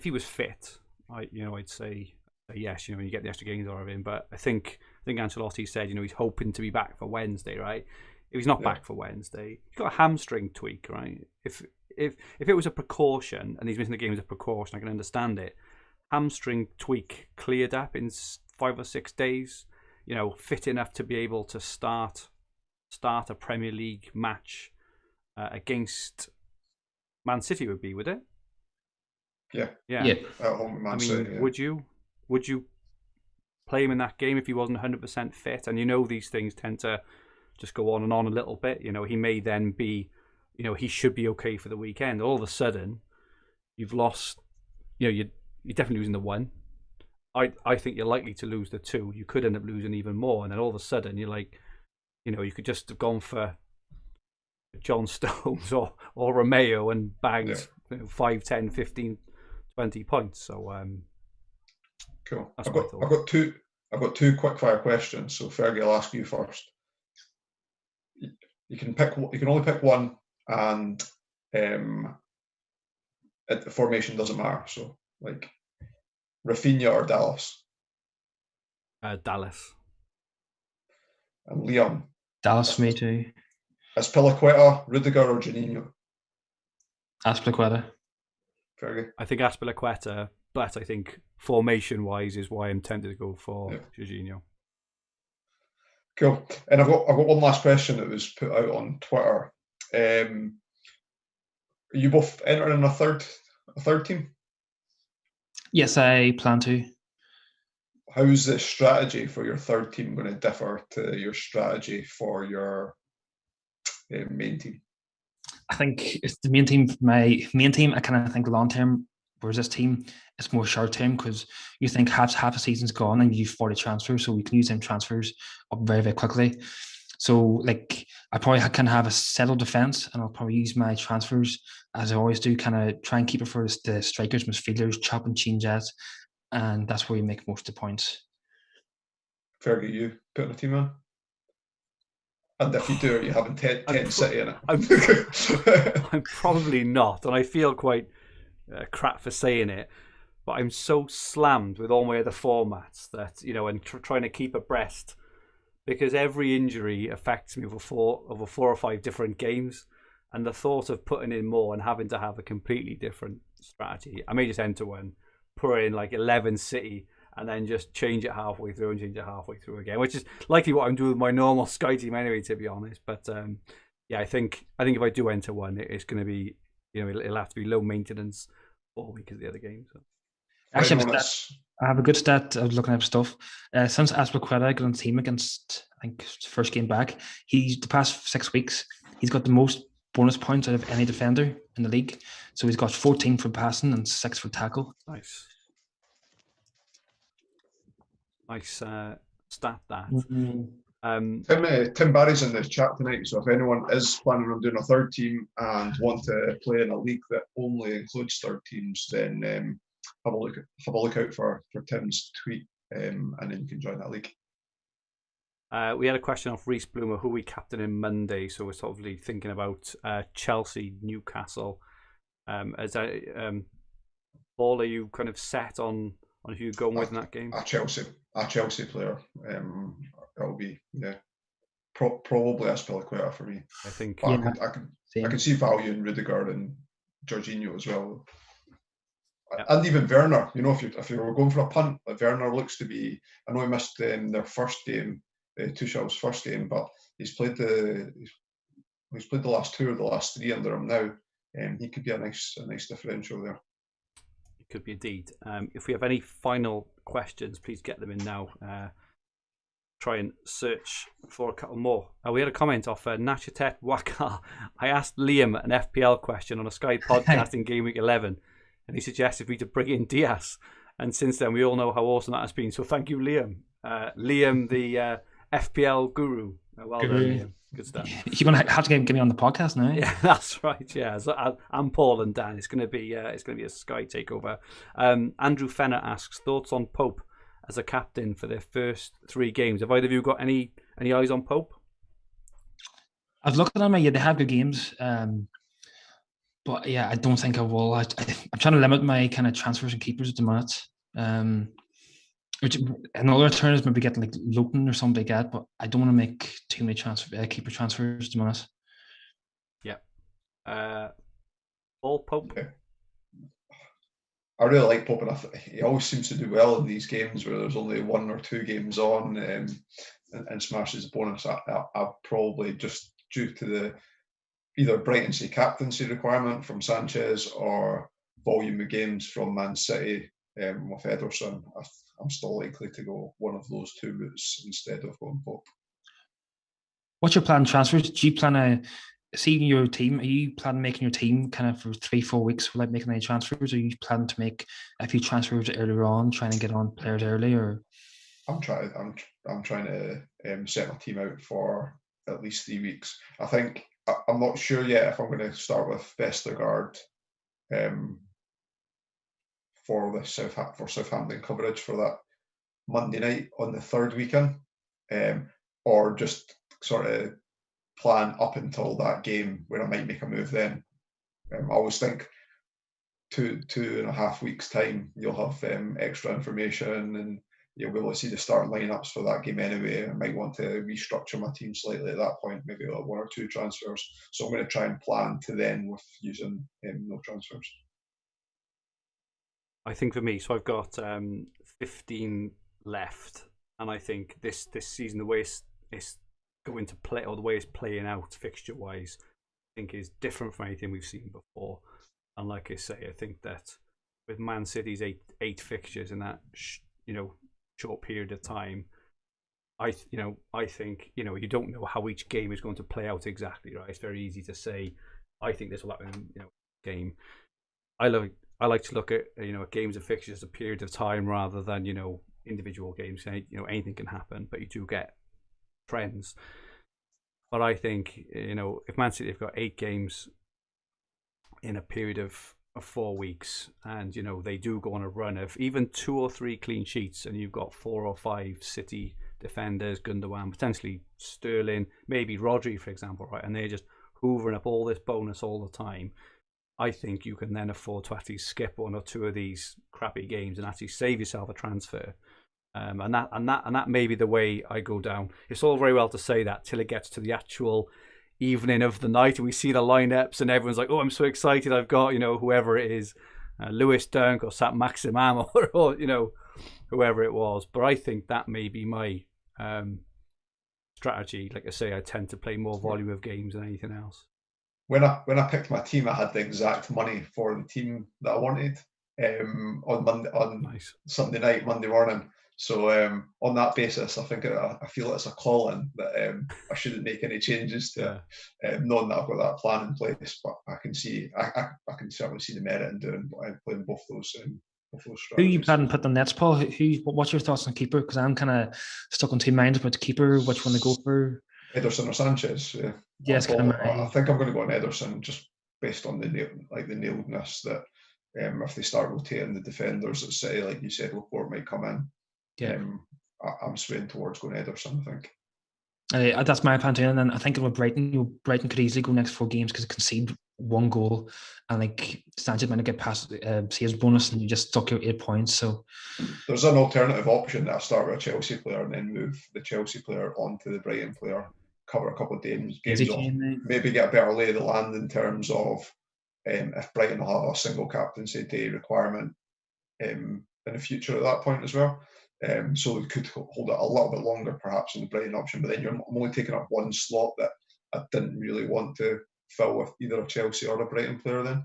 [SPEAKER 1] he was fit, I'd say yes. You get the extra games out of him. But I think Ancelotti said he's hoping to be back for Wednesday, right? If he's not back for Wednesday, he's got a hamstring tweak, right? If it was a precaution and he's missing the game as a precaution, I can understand it. Hamstring tweak cleared up in 5 or 6 days. Fit enough to be able to start a Premier League match against Man City would it?
[SPEAKER 2] Yeah.
[SPEAKER 3] At
[SPEAKER 2] home, Man City, yeah.
[SPEAKER 1] Would you play him in that game if he wasn't 100% fit? And these things tend to just go on and on a little bit. He may then be, he should be okay for the weekend. All of a sudden, you've lost. You're definitely losing the 1. I think you're likely to lose the 2. You could end up losing even more, and then all of a sudden you're like, you could just have gone for John Stones or Romeo and bagged 5, 10, 15, 20 points. So
[SPEAKER 2] cool. I've got two quick fire questions. So Fergie, I'll ask you first. You can only pick one, and the formation doesn't matter. So like Rafinha or Dallas.
[SPEAKER 1] Dallas.
[SPEAKER 2] And Liam.
[SPEAKER 3] Dallas for me too.
[SPEAKER 2] Azpilicueta, Rudiger or Juninho?
[SPEAKER 3] Azpilicueta.
[SPEAKER 2] Fergie?
[SPEAKER 1] I think Azpilicueta, but I think formation-wise is why I'm tempted to go for Jorginho.
[SPEAKER 2] Cool. And I've got one last question that was put out on Twitter. Are you both entering a third team?
[SPEAKER 3] Yes, I plan to.
[SPEAKER 2] How's the strategy for your third team going to differ to your strategy for your main team?
[SPEAKER 3] I think it's the main team. My main team, I kind of think long term, whereas this team, it's more short term because you think half a season's gone and you've 40 transfers, so we can use them transfers up very, very quickly. So like I probably can have a settled defence, and I'll probably use my transfers as I always do, kind of try and keep it for the strikers, midfielders, chop and change at, and that's where you make most of the points.
[SPEAKER 2] Fergie, you putting a team in? And if you do, are you having 10 City in it?
[SPEAKER 1] I'm probably not, and I feel quite crap for saying it, but I'm so slammed with all my other formats that and trying to keep abreast, because every injury affects me over 4 or 5 different games, and the thought of putting in more and having to have a completely different strategy, I may just enter one, put in like 11 City, and then just change it halfway through and change it halfway through again, which is likely what I'm doing with my normal Sky team anyway, to be honest. But I think if I do enter one, it's going to be, it'll have to be low maintenance all week as the other game. So.
[SPEAKER 2] For
[SPEAKER 3] Actually,
[SPEAKER 2] anyone that's
[SPEAKER 3] I have a good stat. I was looking up stuff. Since Aspilicueta got on the team against, I think, his first game back, the past 6 weeks, he's got the most bonus points out of any defender in the league. So he's got 14 for passing and 6 for tackle.
[SPEAKER 1] Nice. Nice stat that.
[SPEAKER 2] Tim Barry's in the chat tonight, so if anyone is planning on doing a third team and want to play in a league that only includes third teams, then have a look out for Tim's tweet, and then you can join that league.
[SPEAKER 1] We had a question off Reese Bloomer, who we captain Monday, so we're sort of thinking about Chelsea, Newcastle. Paul, are you kind of set on who you're going with in that game?
[SPEAKER 2] A Chelsea player. It'll be probably Aspilicueta for me.
[SPEAKER 1] I think.
[SPEAKER 2] I can see value in Rudiger and Jorginho as well. Yep. And even Werner, if you were going for a punt, Werner looks to be. I know he missed their first game, Tuchel's first game, but he's played the last 2 or the last 3 under him now, and he could be a nice differential there.
[SPEAKER 1] It could be indeed. If we have any final questions, please get them in now. Try and search for a couple more. We had a comment off Nachatet Waka. I asked Liam an FPL question on a Sky podcast in Game Week 11, and he suggested we to bring in Diaz. And since then, we all know how awesome that has been. So thank you, Liam. Liam, the FPL guru. Well done, Liam. Good stuff.
[SPEAKER 3] You're going to have to get me on the podcast now.
[SPEAKER 1] Yeah, that's right. Yeah, so I'm Paul and Dan. It's going to be a Sky takeover. Andrew Fenner asks thoughts on Pope as a captain for their first 3 games. Have either of you got any eyes on Pope?
[SPEAKER 3] I've looked at them. Yeah, they have good games. But yeah, I don't think I will. I'm trying to limit my kind of transfers and keepers at the minute. Which another alternative maybe getting like Luton or something like that, but I don't want to make too many keeper transfers, to be honest.
[SPEAKER 1] Yeah. Paul Pope.
[SPEAKER 2] Yeah. I really like Pope, and he always seems to do well in these games where there's only 1 or 2 games on, and smashes the bonus. I probably, just due to the either Brighton captaincy requirement from Sanchez or volume of games from Man City with Ederson, I'm still likely to go one of those 2 routes instead of going Pope.
[SPEAKER 3] What's your plan transfers? Do you plan to see your team? Are you planning making your team kind of for 3-4 weeks without making any transfers? Or are you planning to make a few transfers earlier on, trying to get on players early? Or
[SPEAKER 2] I'm trying to set my team out for at least 3 weeks. I think I'm not sure yet if I'm going to start with Vestergaard for Southampton coverage for that Monday night on the 3rd weekend, or just sort of plan up until that game where I might make a move then. I always think 2.5 weeks time you'll have extra information and you'll be able to see the starting lineups for that game anyway. I might want to restructure my team slightly at that point, maybe 1 or 2 transfers. So I'm going to try and plan to then with using no transfers.
[SPEAKER 1] I think for me, so I've got 15 left, and I think this season, the way it's going to play, or the way it's playing out fixture-wise, I think is different from anything we've seen before. And like I say, I think that with Man City's eight fixtures in that short period of time, I think you don't know how each game is going to play out exactly, right? It's very easy to say, I think this will happen in game. I like to look at games and fixtures as a period of time rather than individual games. Anything can happen, but you do get trends. But I think if Man City have got 8 games in a period of 4 weeks, and they do go on a run of even 2 or 3 clean sheets, and you've got 4 or 5 City defenders, Gundogan, potentially Sterling, maybe Rodri, for example, right? And they're just hoovering up all this bonus all the time. I think you can then afford to actually skip 1 or 2 of these crappy games and actually save yourself a transfer. And that may be the way I go down. It's all very well to say that till it gets to the actual evening of the night and we see the lineups and everyone's like, "Oh, I'm so excited! I've got whoever it is, Lewis Dunk or Sat Maximam or whoever it was." But I think that may be my strategy. Like I say, I tend to play more volume of games than anything else.
[SPEAKER 2] When I picked my team, I had the exact money for the team that I wanted. on Sunday night, Monday morning. So on that basis, I think I feel it's a call-in that I shouldn't make any changes to it, knowing that I've got that plan in place. But I can certainly see the merit in playing both those strategies.
[SPEAKER 3] Who you plan to put the nets, Paul? What's your thoughts on keeper? Because I'm kind of stuck on two minds about the keeper. Which one to go for?
[SPEAKER 2] Ederson or Sanchez? Yeah.
[SPEAKER 3] Yes,
[SPEAKER 2] I think I'm going to go on Ederson just based on the nailedness that if they start rotating the defenders at City, like you said, Laporte might come in.
[SPEAKER 3] Yeah.
[SPEAKER 2] I'm swaying towards going Ederson, I think.
[SPEAKER 3] That's my opinion, and I think with Brighton, Brighton could easily go next 4 games because concede 1 goal, and like Sanchez might not get past saves bonus, and you just stuck your 8 points. So
[SPEAKER 2] there's an alternative option that I start with a Chelsea player and then move the Chelsea player onto the Brighton player, cover a couple of games off, maybe get a better lay of the land in terms of if Brighton will have a single captaincy day requirement in the future at that point as well. So we could hold it a little bit longer perhaps in the Brighton option, but then I'm only taking up 1 slot that I didn't really want to fill with either a Chelsea or a Brighton player then.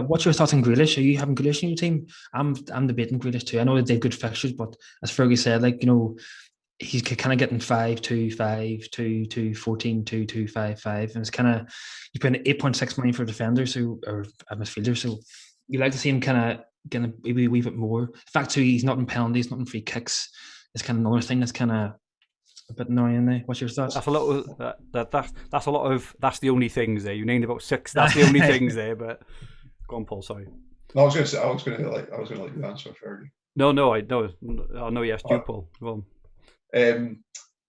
[SPEAKER 3] What's your thoughts on Grealish? Are you having Grealish in your team? I'm debating Grealish too. I know they have good fixtures, but as Fergie said, like, you know, he's kind of getting 5-2, 5-2, 14, 2, 5, 5, and it's kind of, you put 8.6 million for defenders or midfielders, so you like to see him kind of getting maybe a wee bit more. The fact too, he's not in penalties, not in free kicks. It's kind of another thing that's kind of a bit annoying there. What's your thoughts?
[SPEAKER 1] That's a lot of that's a lot of that's the only things there. You named about 6. That's the only things there. But go on, Paul. Sorry.
[SPEAKER 2] No, I was going to let you answer, Fergie.
[SPEAKER 1] No. Yes, you, Paul. Go on.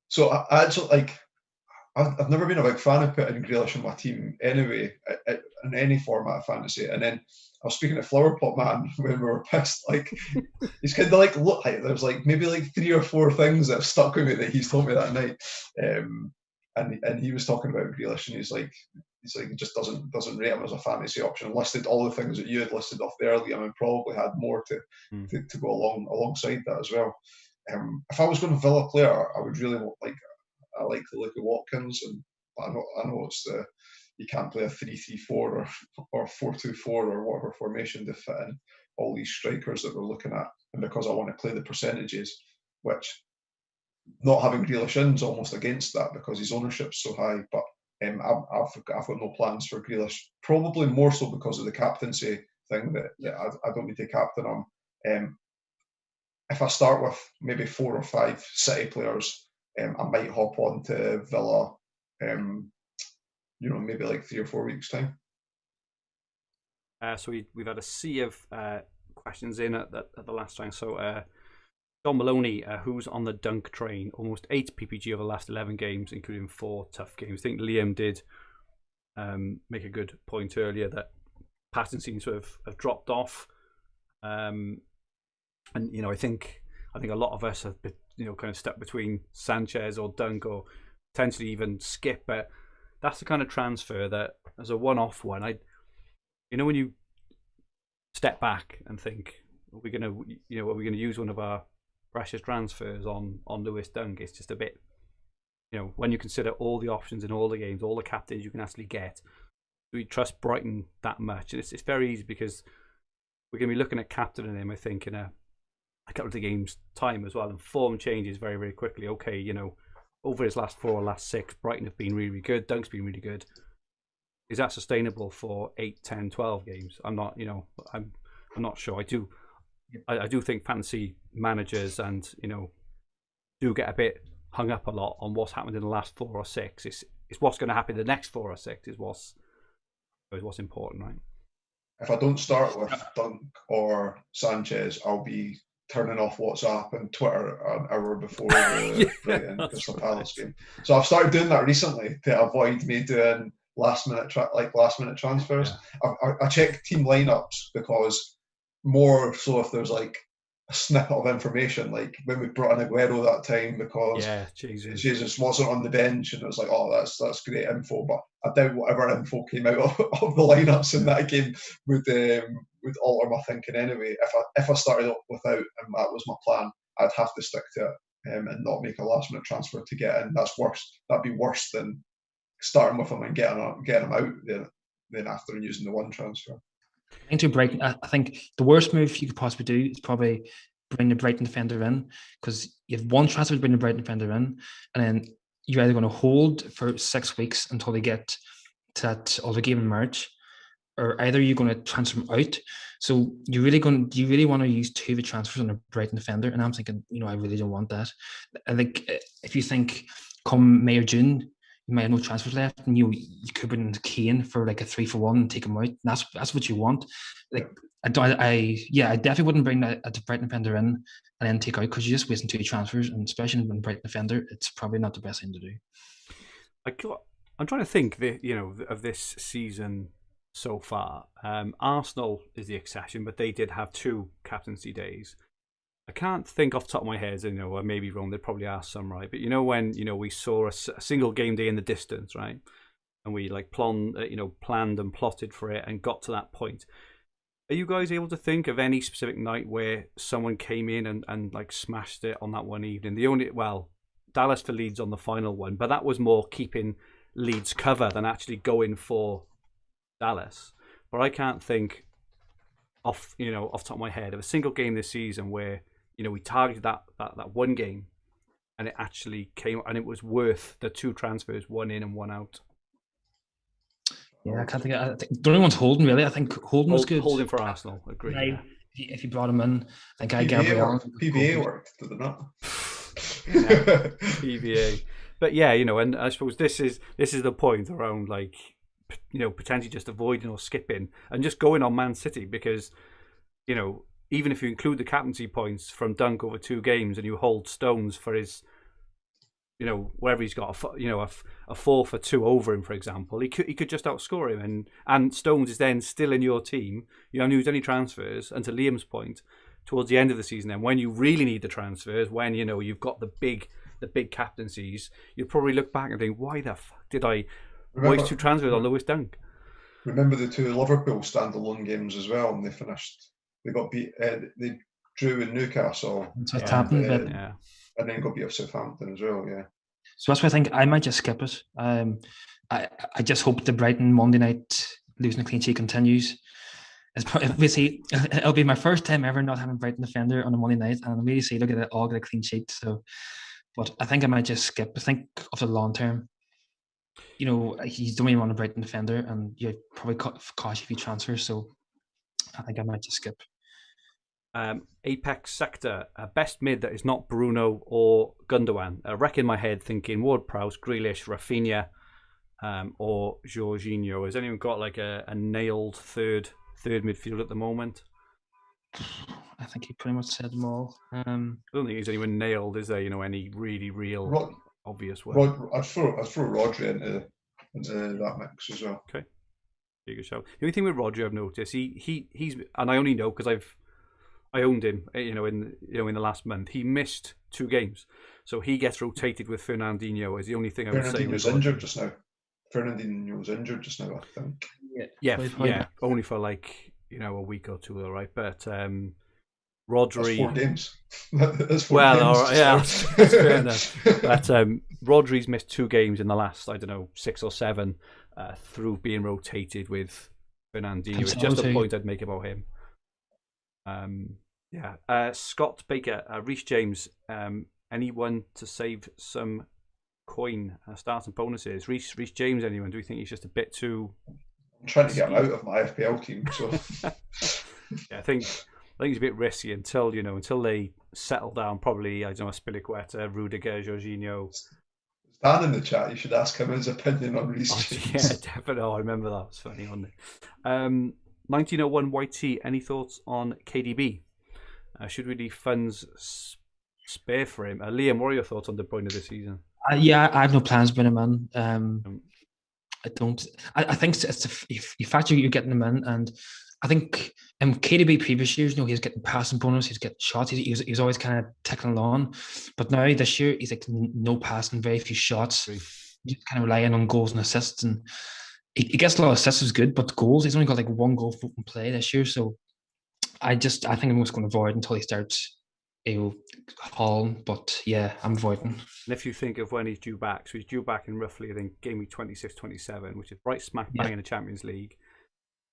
[SPEAKER 2] So I actually I've never been a big fan of putting Grealish in my team anyway, in any format of fantasy. And then I was speaking to Flowerpot Man when we were pissed. Like, he's kind of like, look, there's like maybe like 3 or 4 things that have stuck with me that he's told me that night. And he was talking about Grealish, and he's like, he just doesn't rate him as a fantasy option. Listed all the things that you had listed off there, Liam, and probably had more to go alongside that as well. If I was going to Villa player, I would really I like the look of Watkins, and I know it's you can't play a 3-3-4 or 4-2-4 or whatever formation to fit in all these strikers that we're looking at, and because I want to play the percentages, which not having Grealish in is almost against that because his ownership's so high. But I've got no plans for Grealish, probably more so because of the captaincy thing that I don't need to captain him. If I start with maybe 4 or 5 City players, I might hop on to Villa, maybe like 3 or 4 weeks' time.
[SPEAKER 1] So we've had a sea of questions in at the last time. So John Maloney, who's on the dunk train, almost 8 PPG over the last 11 games, including 4 tough games. I think Liam did make a good point earlier that Patton seems to have dropped off. And I think a lot of us have been, kind of stuck between Sanchez or Dunk or potentially even Skip. But that's the kind of transfer that, as a one-off one, when you step back and think, are we going to use one of our precious transfers on Lewis Dunk? It's just a bit, when you consider all the options in all the games, all the captains you can actually get, do we trust Brighton that much? And it's very easy because we're going to be looking at captaining him, I think, in a couple of the games' time as well, and form changes very, very quickly. Okay, over his last 4 or last 6, Brighton have been really, really good. Dunk's been really good. Is that sustainable for 8, 10, 12 games? I'm not, I'm not sure. I do think fantasy managers and do get a bit hung up a lot on what's happened in the last 4 or 6. It's what's going to happen in the next 4 or 6 is what's important, right? If
[SPEAKER 2] I don't start with Dunk or Sanchez, I'll be turning off WhatsApp and Twitter an hour before the Brighton Crystal Palace game. So I've started doing that recently to avoid me doing last minute transfers. Yeah. I check team lineups because more so if there's like a snippet of information, like when we brought in Aguero that time because Jesus wasn't on the bench, and it was like, oh, that's great info, but I doubt whatever info came out of the lineups in that game would alter my thinking anyway. If I started up without, and that was my plan, I'd have to stick to it and not make a last minute transfer to get in. That's worse. That'd be worse than starting with him and getting him out then after using the one transfer.
[SPEAKER 3] I think to Brighton, I think the worst move you could possibly do is probably bring the Brighton defender in, because you have one transfer to bring the Brighton defender in, and then you're either going to hold for 6 weeks until they get to that other game in March, or either you're going to transfer them out. So do you really want to use two of the transfers on a Brighton defender? And I'm thinking, I really don't want that. I think if you think come May or June, you might have no transfers left, and you could bring in Kane for like a 3-for-1 and take him out. And that's what you want. Like I definitely wouldn't bring a Brighton defender in and then take out, because you're just wasting two transfers, and especially when Brighton defender, it's probably not the best thing to do.
[SPEAKER 1] I'm trying to think of this season so far. Arsenal is the exception, but they did have 2 captaincy days. I can't think off the top of my head, I may be wrong, there probably are some, right? But when, we saw a single game day in the distance, right? And we planned and plotted for it and got to that point. Are you guys able to think of any specific night where someone came in and smashed it on that one evening? Dallas for Leeds on the final one, but that was more keeping Leeds cover than actually going for Dallas. But I can't think off the top of my head of a single game this season where we targeted that one game and it actually came and it was worth the 2 transfers, one in and one out.
[SPEAKER 3] Yeah, I can't think. I think the only one's Holden, really. I think Holden was good.
[SPEAKER 1] Holden for Arsenal, agree.
[SPEAKER 3] Yeah. If you brought him in, I think
[SPEAKER 2] Gabriel. PVA worked, did it not?
[SPEAKER 1] PVA, but and I suppose this is the point around potentially just avoiding or skipping and just going on Man City, because even if you include the captaincy points from Dunk over 2 games and you hold Stones for his wherever he's got a 4 for 2 over him, for example, he could just outscore him, and Stones is then still in your team. You haven't used any transfers, and to Liam's point, towards the end of the season, then when you really need the transfers, when you've got the big captaincies, you'll probably look back and think, why the fuck did I waste 2 transfers on Lewis Dunk?
[SPEAKER 2] Remember the 2 Liverpool standalone games as well, and they got beat. They drew in Newcastle.
[SPEAKER 3] That's happened,
[SPEAKER 2] and then got beat up Southampton as well. Yeah.
[SPEAKER 3] So that's why I think I might just skip it. I just hope the Brighton Monday night losing a clean sheet continues. It'll be my first time ever not having Brighton defender on a Monday night, and I'm really see look at it all get a clean sheet. So, but I think I might just skip. I think of the long term, you don't even want a Brighton defender, and you probably cost a few transfers. So, I think I might just skip.
[SPEAKER 1] Apex Sector, best mid that is not Bruno or Gundogan. I wreck in my head thinking Ward-Prowse, Grealish, Rafinha, or Jorginho. Has anyone got a nailed third midfield at the moment?
[SPEAKER 3] I think he pretty much said them all. I
[SPEAKER 1] don't think there's anyone nailed, is there? Any really real obvious one?
[SPEAKER 2] I'd throw Rodri into that mix as well.
[SPEAKER 1] Okay, good show. The only thing with Rodri I've noticed, he's and I only know because I owned him, in the last month. He missed 2 games, so he gets rotated with Fernandinho. Is the only thing I would say.
[SPEAKER 2] Fernandinho's injured just now. Fernandinho's injured just now, I think.
[SPEAKER 1] Yeah, only for a week or 2, all right. But Rodri.
[SPEAKER 2] That's 4 games. That's 4
[SPEAKER 1] well,
[SPEAKER 2] games.
[SPEAKER 1] All right, yeah, that's fair enough. But Rodri's missed 2 games in the last, 6 or 7, through being rotated with Fernandinho. It's just a point I'd make about him. Scott Baker, Reece James, anyone to save some coin, starting bonuses? Reece James, anyone? Do you think he's just a bit too?
[SPEAKER 2] I'm trying to get him out of my FPL team. So
[SPEAKER 1] I think he's a bit risky until they settle down. Probably Spilicueta, Rudiger, Jorginho.
[SPEAKER 2] Dan in the chat, you should ask him his opinion on Reece James.
[SPEAKER 1] Yeah, definitely. I remember that. It was funny, wasn't it? 1901 YT, any thoughts on KDB? Should we leave funds spare for him? Liam, what are your thoughts on De Bruyne this season?
[SPEAKER 3] I have no plans to bring him in. I don't. I think it's you factor you're getting him in, and I think KDB previous years, he was getting passing bonus, he's getting shots, he was always kind of ticking along. But now this year, he's no passing, very few shots. He's kind of relying on goals and assists, and he gets a lot of assists, is good, but goals, he's only got 1 goal for open play this year. So I think I'm just going to avoid until he starts hauling. But yeah, I'm avoiding.
[SPEAKER 1] And if you think of when he's due back, so he's due back in roughly, I think, game week 26-27, which is right smack bang in the Champions League.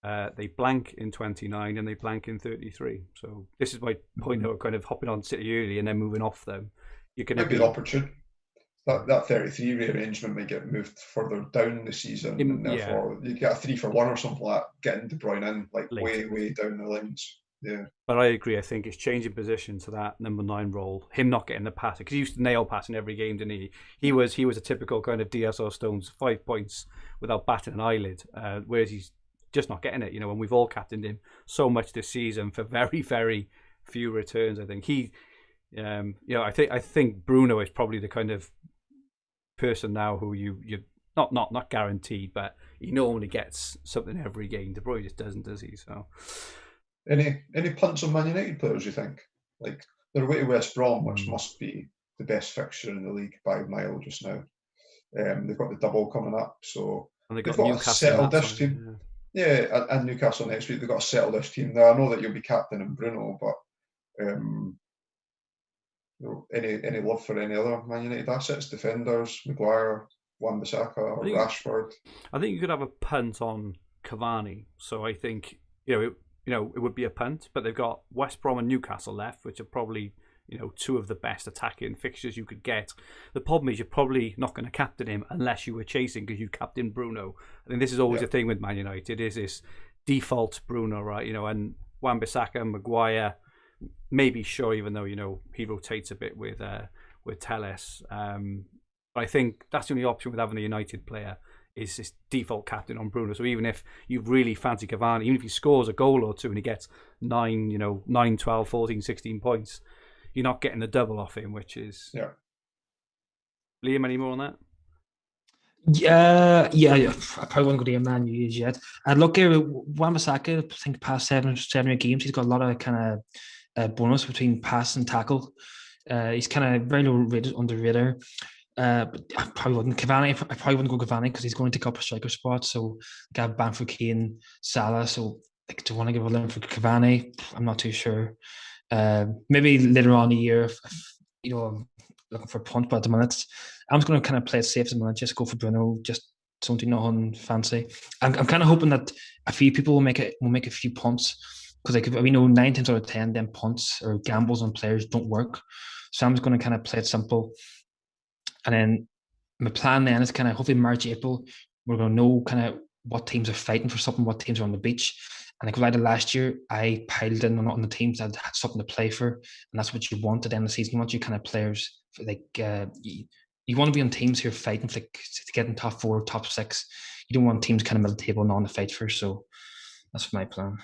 [SPEAKER 1] They blank in 29 and they blank in 33. So this is my point of kind of hopping on City early and then moving off them. You're going to
[SPEAKER 2] Might be an opportunity. That 33 rearrangement may get moved further down the season, and therefore you get a 3-for-1 or something like that, getting De Bruyne in like way down the lines. Yeah.
[SPEAKER 1] But I agree. I think it's changing position to that number 9 role. Him not getting the pass because he used to nail passing every game, didn't he? He was a typical kind of DSO Stones 5 points without batting an eyelid, whereas he's just not getting it. You know, and we've all captained him so much this season for very very few returns. I think he, I think Bruno is probably the kind of person now who you not guaranteed, but he normally gets something every game. De Bruyne just doesn't, does he? So.
[SPEAKER 2] Any punts on Man United players, you think? Like, they're away to West Brom, which must be the best fixture in the league by a mile just now. They've got the double coming up, so
[SPEAKER 1] and they've
[SPEAKER 2] got
[SPEAKER 1] Newcastle
[SPEAKER 2] a settled-ish team. Yeah, and Newcastle next week. They've got a settled-ish team there. I know that you'll be captaining Bruno, but any love for any other Man United assets? Defenders, Maguire, Wan-Bissaka, or Rashford?
[SPEAKER 1] I think you could have a punt on Cavani. So I think it would be a punt, but they've got West Brom and Newcastle left, which are probably, two of the best attacking fixtures you could get. The problem is you're probably not going to captain him unless you were chasing because you captain Bruno. I think this is always the thing with Man United is this default Bruno, right? And Wan-Bissaka, Maguire, maybe Shaw, even though, he rotates a bit with Telles. But I think that's the only option with having a United player is this default captain on Bruno. So even if you really fancy Cavani, even if he scores a goal or two and he gets 9, 12, 14, 16 points, you're not getting the double off him, which is...
[SPEAKER 2] Yeah.
[SPEAKER 1] Liam, any more on that?
[SPEAKER 3] Yeah. I probably won't go to Man U yet. I'd look at Wan-Bissaka. I think past seven or 8 games, he's got a lot of kind of bonus between pass and tackle. He's kind of very low rated under the radar. But I probably wouldn't. Cavani, I probably wouldn't go Cavani because he's going to take up a striker spot. So got Bamford, Kane, Salah. So do I want to give a limit for Cavani? I'm not too sure. Maybe later on in the year, if I'm looking for a punt, but at the minute, I'm just going to kind of play it safe at the minute. Just go for Bruno. Just don't do nothing fancy. I'm kind of hoping that a few people will make a few punts because we know 9 times out of 10, them punts or gambles on players don't work. So I'm just going to kind of play it simple. And then my plan then is kind of hopefully March, April, we're going to know kind of what teams are fighting for something, what teams are on the beach. And like I did last year, I piled in on the teams that had something to play for. And that's what you want at the end of the season. You want your kind of players, you want to be on teams who are fighting to get in top 4, top 6. You don't want teams kind of middle table and on the fight for. So that's my plan.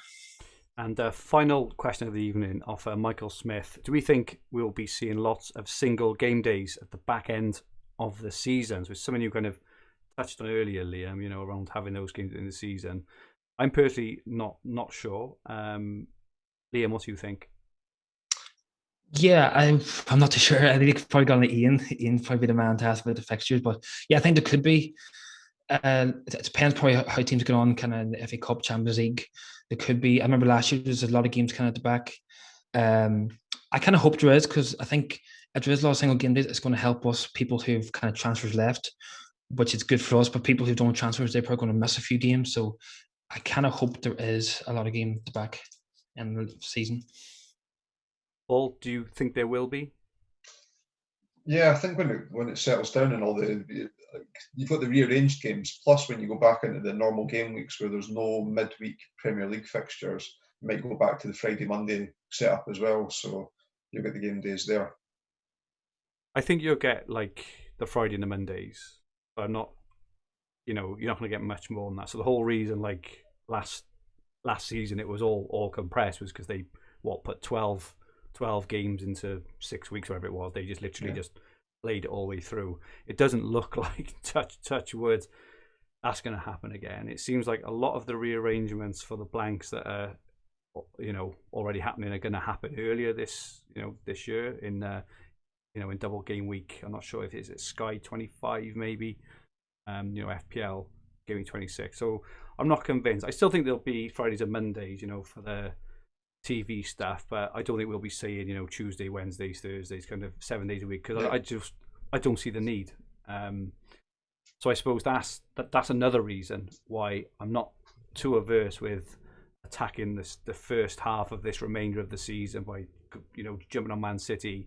[SPEAKER 1] And final question of the evening of Michael Smith. Do we think we'll be seeing lots of single game days at the back end of the season? So it's something you kind of touched on earlier, Liam, around having those games in the season. I'm personally not sure. Liam, what do you think?
[SPEAKER 3] Yeah, I'm not too sure. I think it's probably gone to Ian. Ian probably be the man to ask about the fixtures. But yeah, I think there could be. It depends probably how teams get on kind of in the FA Cup, Champions League. There could be. I remember last year there's a lot of games kind of at the back. I kind of hope there is because I think if there is a lot of single game days, it's going to help us people who've kind of transfers left, which is good for us. But people who don't transfers, they're probably going to miss a few games. So I kind of hope there is a lot of games at the back in the season.
[SPEAKER 1] Paul, do you think there will be?
[SPEAKER 2] Yeah, I think when it settles down and all you've got the rearranged games, plus when you go back into the normal game weeks where there's no midweek Premier League fixtures, you might go back to the Friday, Monday setup as well. So you'll get the game days there.
[SPEAKER 1] I think you'll get like the Friday and the Mondays, but not, you're not going to get much more than that. So the whole reason, like last season, it was all compressed was because they put 12 games into 6 weeks, whatever it was. They just literally just played it all the way through. It doesn't look like touch wood that's going to happen again. It seems like a lot of the rearrangements for the blanks that are already happening are going to happen earlier this year in double game week. I'm not sure if it's Sky 25 maybe, FPL game week 26. So I'm not convinced. I still think there'll be Fridays and Mondays, for the TV stuff, but I don't think we'll be seeing Tuesday, Wednesdays, Thursdays, kind of 7 days a week because I don't see the need. So I suppose that's another reason why I'm not too averse with attacking the first half of this remainder of the season by jumping on Man City,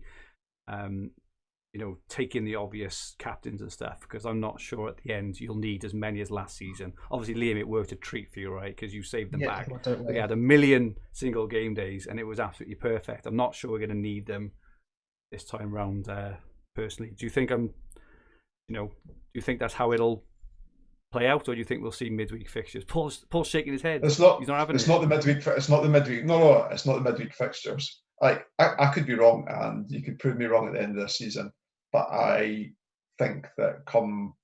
[SPEAKER 1] taking the obvious captains and stuff, because I'm not sure at the end you'll need as many as last season. Obviously, Liam, it worked a treat for you, right? Because you saved them back. They had 1 million single game days, and it was absolutely perfect. I'm not sure we're going to need them this time round. Personally, do you think do you think that's how it'll play out, or do you think we'll see midweek fixtures? Paul's shaking his head.
[SPEAKER 2] It's not.
[SPEAKER 1] He's not having
[SPEAKER 2] it's not the midweek. It's not the midweek. No, it's not the midweek fixtures. I could be wrong, and you could prove me wrong at the end of the season. But I think that come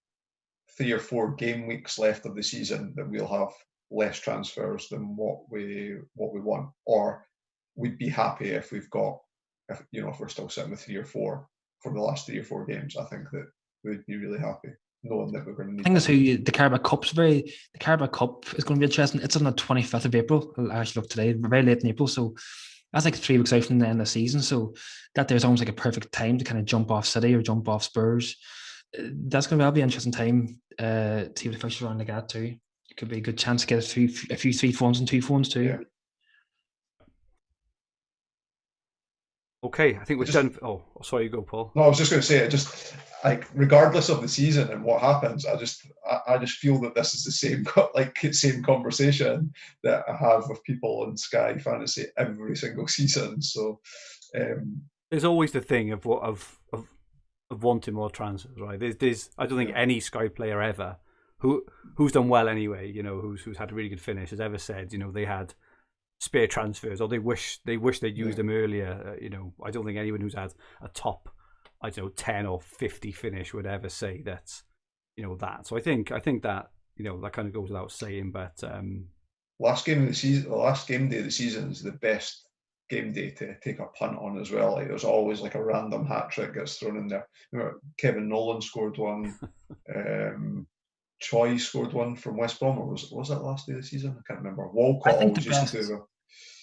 [SPEAKER 2] 3 or 4 game weeks left of the season, that we'll have less transfers than what we want, or we'd be happy if we've got, if we're still sitting with 3 or 4 for the last 3 or 4 games. I think that we'd be really happy knowing that we're going to need.
[SPEAKER 3] I think that's who the Carabao Cup's the Carabao Cup is going to be interesting. It's on the 25th of April. I actually looked today, very late in April, so that's like 3 weeks out from the end of the season. So that there's almost like a perfect time to kind of jump off City or jump off Spurs. That'll be an interesting time to see what the fixtures around like that too. It could be a good chance to get a few 3-1s and 2-1s too.
[SPEAKER 2] Yeah.
[SPEAKER 1] Okay, I think we're done. Oh, sorry, you go, Paul.
[SPEAKER 2] No, I was just going to say, just like regardless of the season and what happens, I just feel that this is the same conversation that I have with people on Sky Fantasy every single season. So
[SPEAKER 1] there's always the thing of wanting more transfers, right? There's I don't think any Sky player ever who's done well anyway, who's had a really good finish, has ever said, they had spare transfers, or they wish they'd used them earlier. I don't think anyone who's had a top, 10 or 50 finish would ever say that, that. So I think that, that kind of goes without saying. But
[SPEAKER 2] last game of the season, the last game day of the season is the best game day to take a punt on as well. Like there's always like a random hat trick gets thrown in there. Kevin Nolan scored one. Choi scored one from West Brom, or was that last day of the season? I can't remember. Walcott always used to do.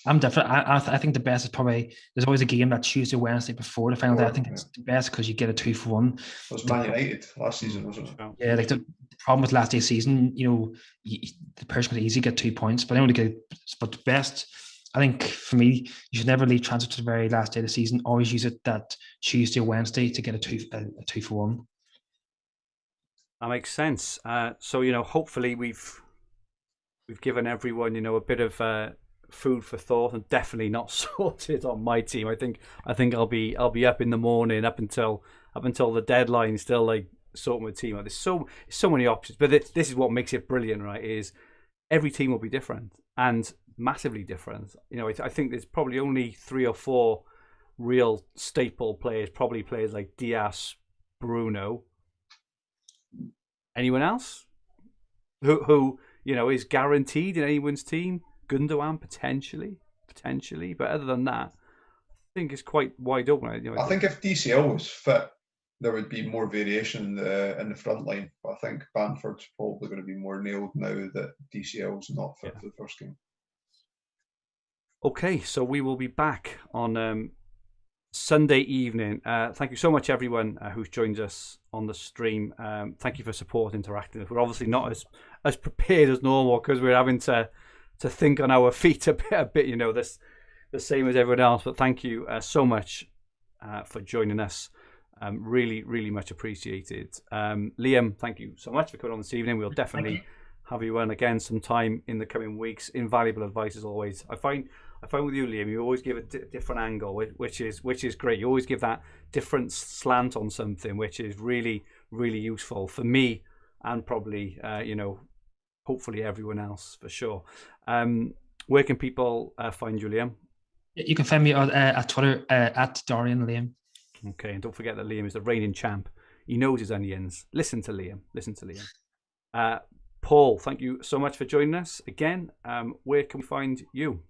[SPEAKER 3] I'm different. I think the best is probably, there's always a game that Tuesday, Wednesday before the final day. I think it's the best because you get a 2-for-1.
[SPEAKER 2] It was Man United last season, wasn't it?
[SPEAKER 3] Yeah, like the problem with last day's season, the person could easily get 2 points, but but the best, I think for me, you should never leave transfer to the very last day of the season. Always use it that Tuesday or Wednesday to get a 2-for-1.
[SPEAKER 1] That makes sense. So hopefully we've given everyone a bit of food for thought, and definitely not sorted on my team. I think I'll be up in the morning up until the deadline, still like sorting my team out. There's so many options, but this is what makes it brilliant, right? Is every team will be different and massively different. I think there's probably only 3 or 4 real staple players. Probably players like Diaz, Bruno. Anyone else who is guaranteed in anyone's team? Gundogan potentially, but other than that, I think it's quite wide open.
[SPEAKER 2] I think if DCL was fit, there would be more variation in the front line. But I think Bamford's probably going to be more nailed now that DCL's not fit for the first game.
[SPEAKER 1] Okay, so we will be back on Sunday evening. Thank you so much, everyone who's joined us on the stream. Thank you for support, interacting. We're obviously not as prepared as normal because we're having to think on our feet a bit. This the same as everyone else. But thank you so much for joining us. Really, really much appreciated. Liam, thank you so much for coming on this evening. We'll definitely have you on again sometime in the coming weeks. Invaluable advice as always. I find with you, Liam, you always give a different angle, which is great. You always give that different slant on something, which is really, really useful for me and probably, hopefully everyone else for sure. Where can people find you, Liam?
[SPEAKER 3] You can find me at Twitter at Dorrian Liam.
[SPEAKER 1] Okay, and don't forget that Liam is the reigning champ. He knows his onions. Listen to Liam. Paul, thank you so much for joining us again. Where can we find you?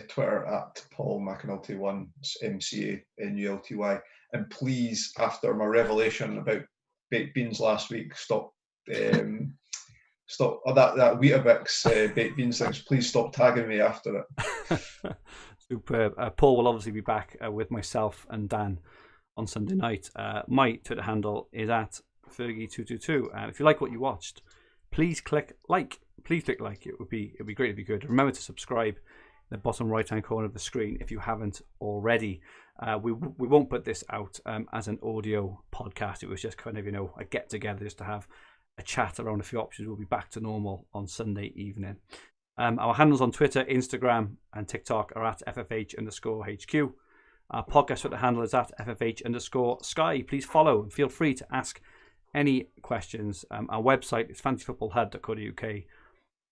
[SPEAKER 2] Twitter at Paul McAnulty 1, MCANULTY. And please, after my revelation about baked beans last week, stop that Weetabix baked beans things. Please stop tagging me after it.
[SPEAKER 1] Superb. Paul will obviously be back with myself and Dan on Sunday night. My Twitter handle is at Fergie222. If you like what you watched, please click like. please click like. It would be great if you could. Remember to subscribe in the bottom right hand corner of the screen if you haven't already. We won't put this out as an audio podcast. It was just kind of, you know, a get together just to have a chat around a few options. We'll be back to normal on Sunday evening. Our handles on Twitter, Instagram, and TikTok are at FFH_HQ. Our podcast Twitter handle is at FFH_Sky. Please follow and feel free to ask any questions. Our website is fantasyfootballhub.co.uk.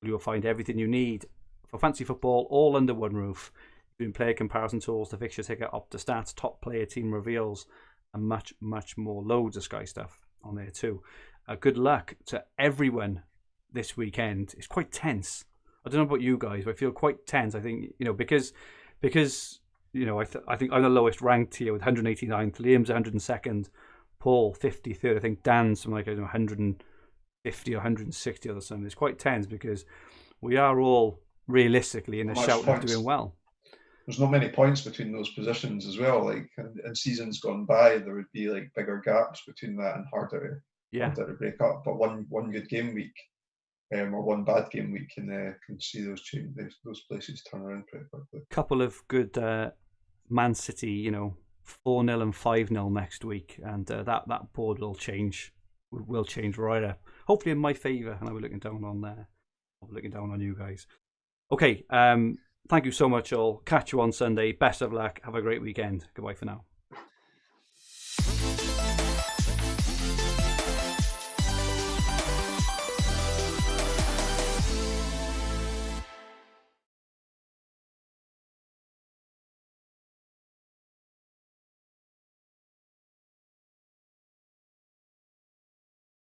[SPEAKER 1] You will find everything you need for fantasy football all under one roof, including player comparison tools, the fixture ticker, Opta stats, top player team reveals, and much, much more. Loads of Sky stuff on there too. Good luck to everyone this weekend. It's quite tense. I don't know about you guys, but I feel quite tense. I think, you know, because you know, I think I'm the lowest ranked here with 189th. Liam's 102nd. Paul 53rd. I think Dan's from like 150 or 160 or something. It's quite tense because we are all realistically in a shout of doing well.
[SPEAKER 2] There's not many points between those positions as well. Like in seasons gone by, there would be like bigger gaps between that and harder to break up. But one good game week or one bad game week can see those places turn around pretty quickly.
[SPEAKER 1] Couple of good Man City, you know, 4-0 and 5-0 next week, and that board will change right up. Hopefully in my favour, and I'll be looking down on there. I'll be looking down on you guys. Okay, thank you so much all. Catch you on Sunday. Best of luck. Have a great weekend. Goodbye for now.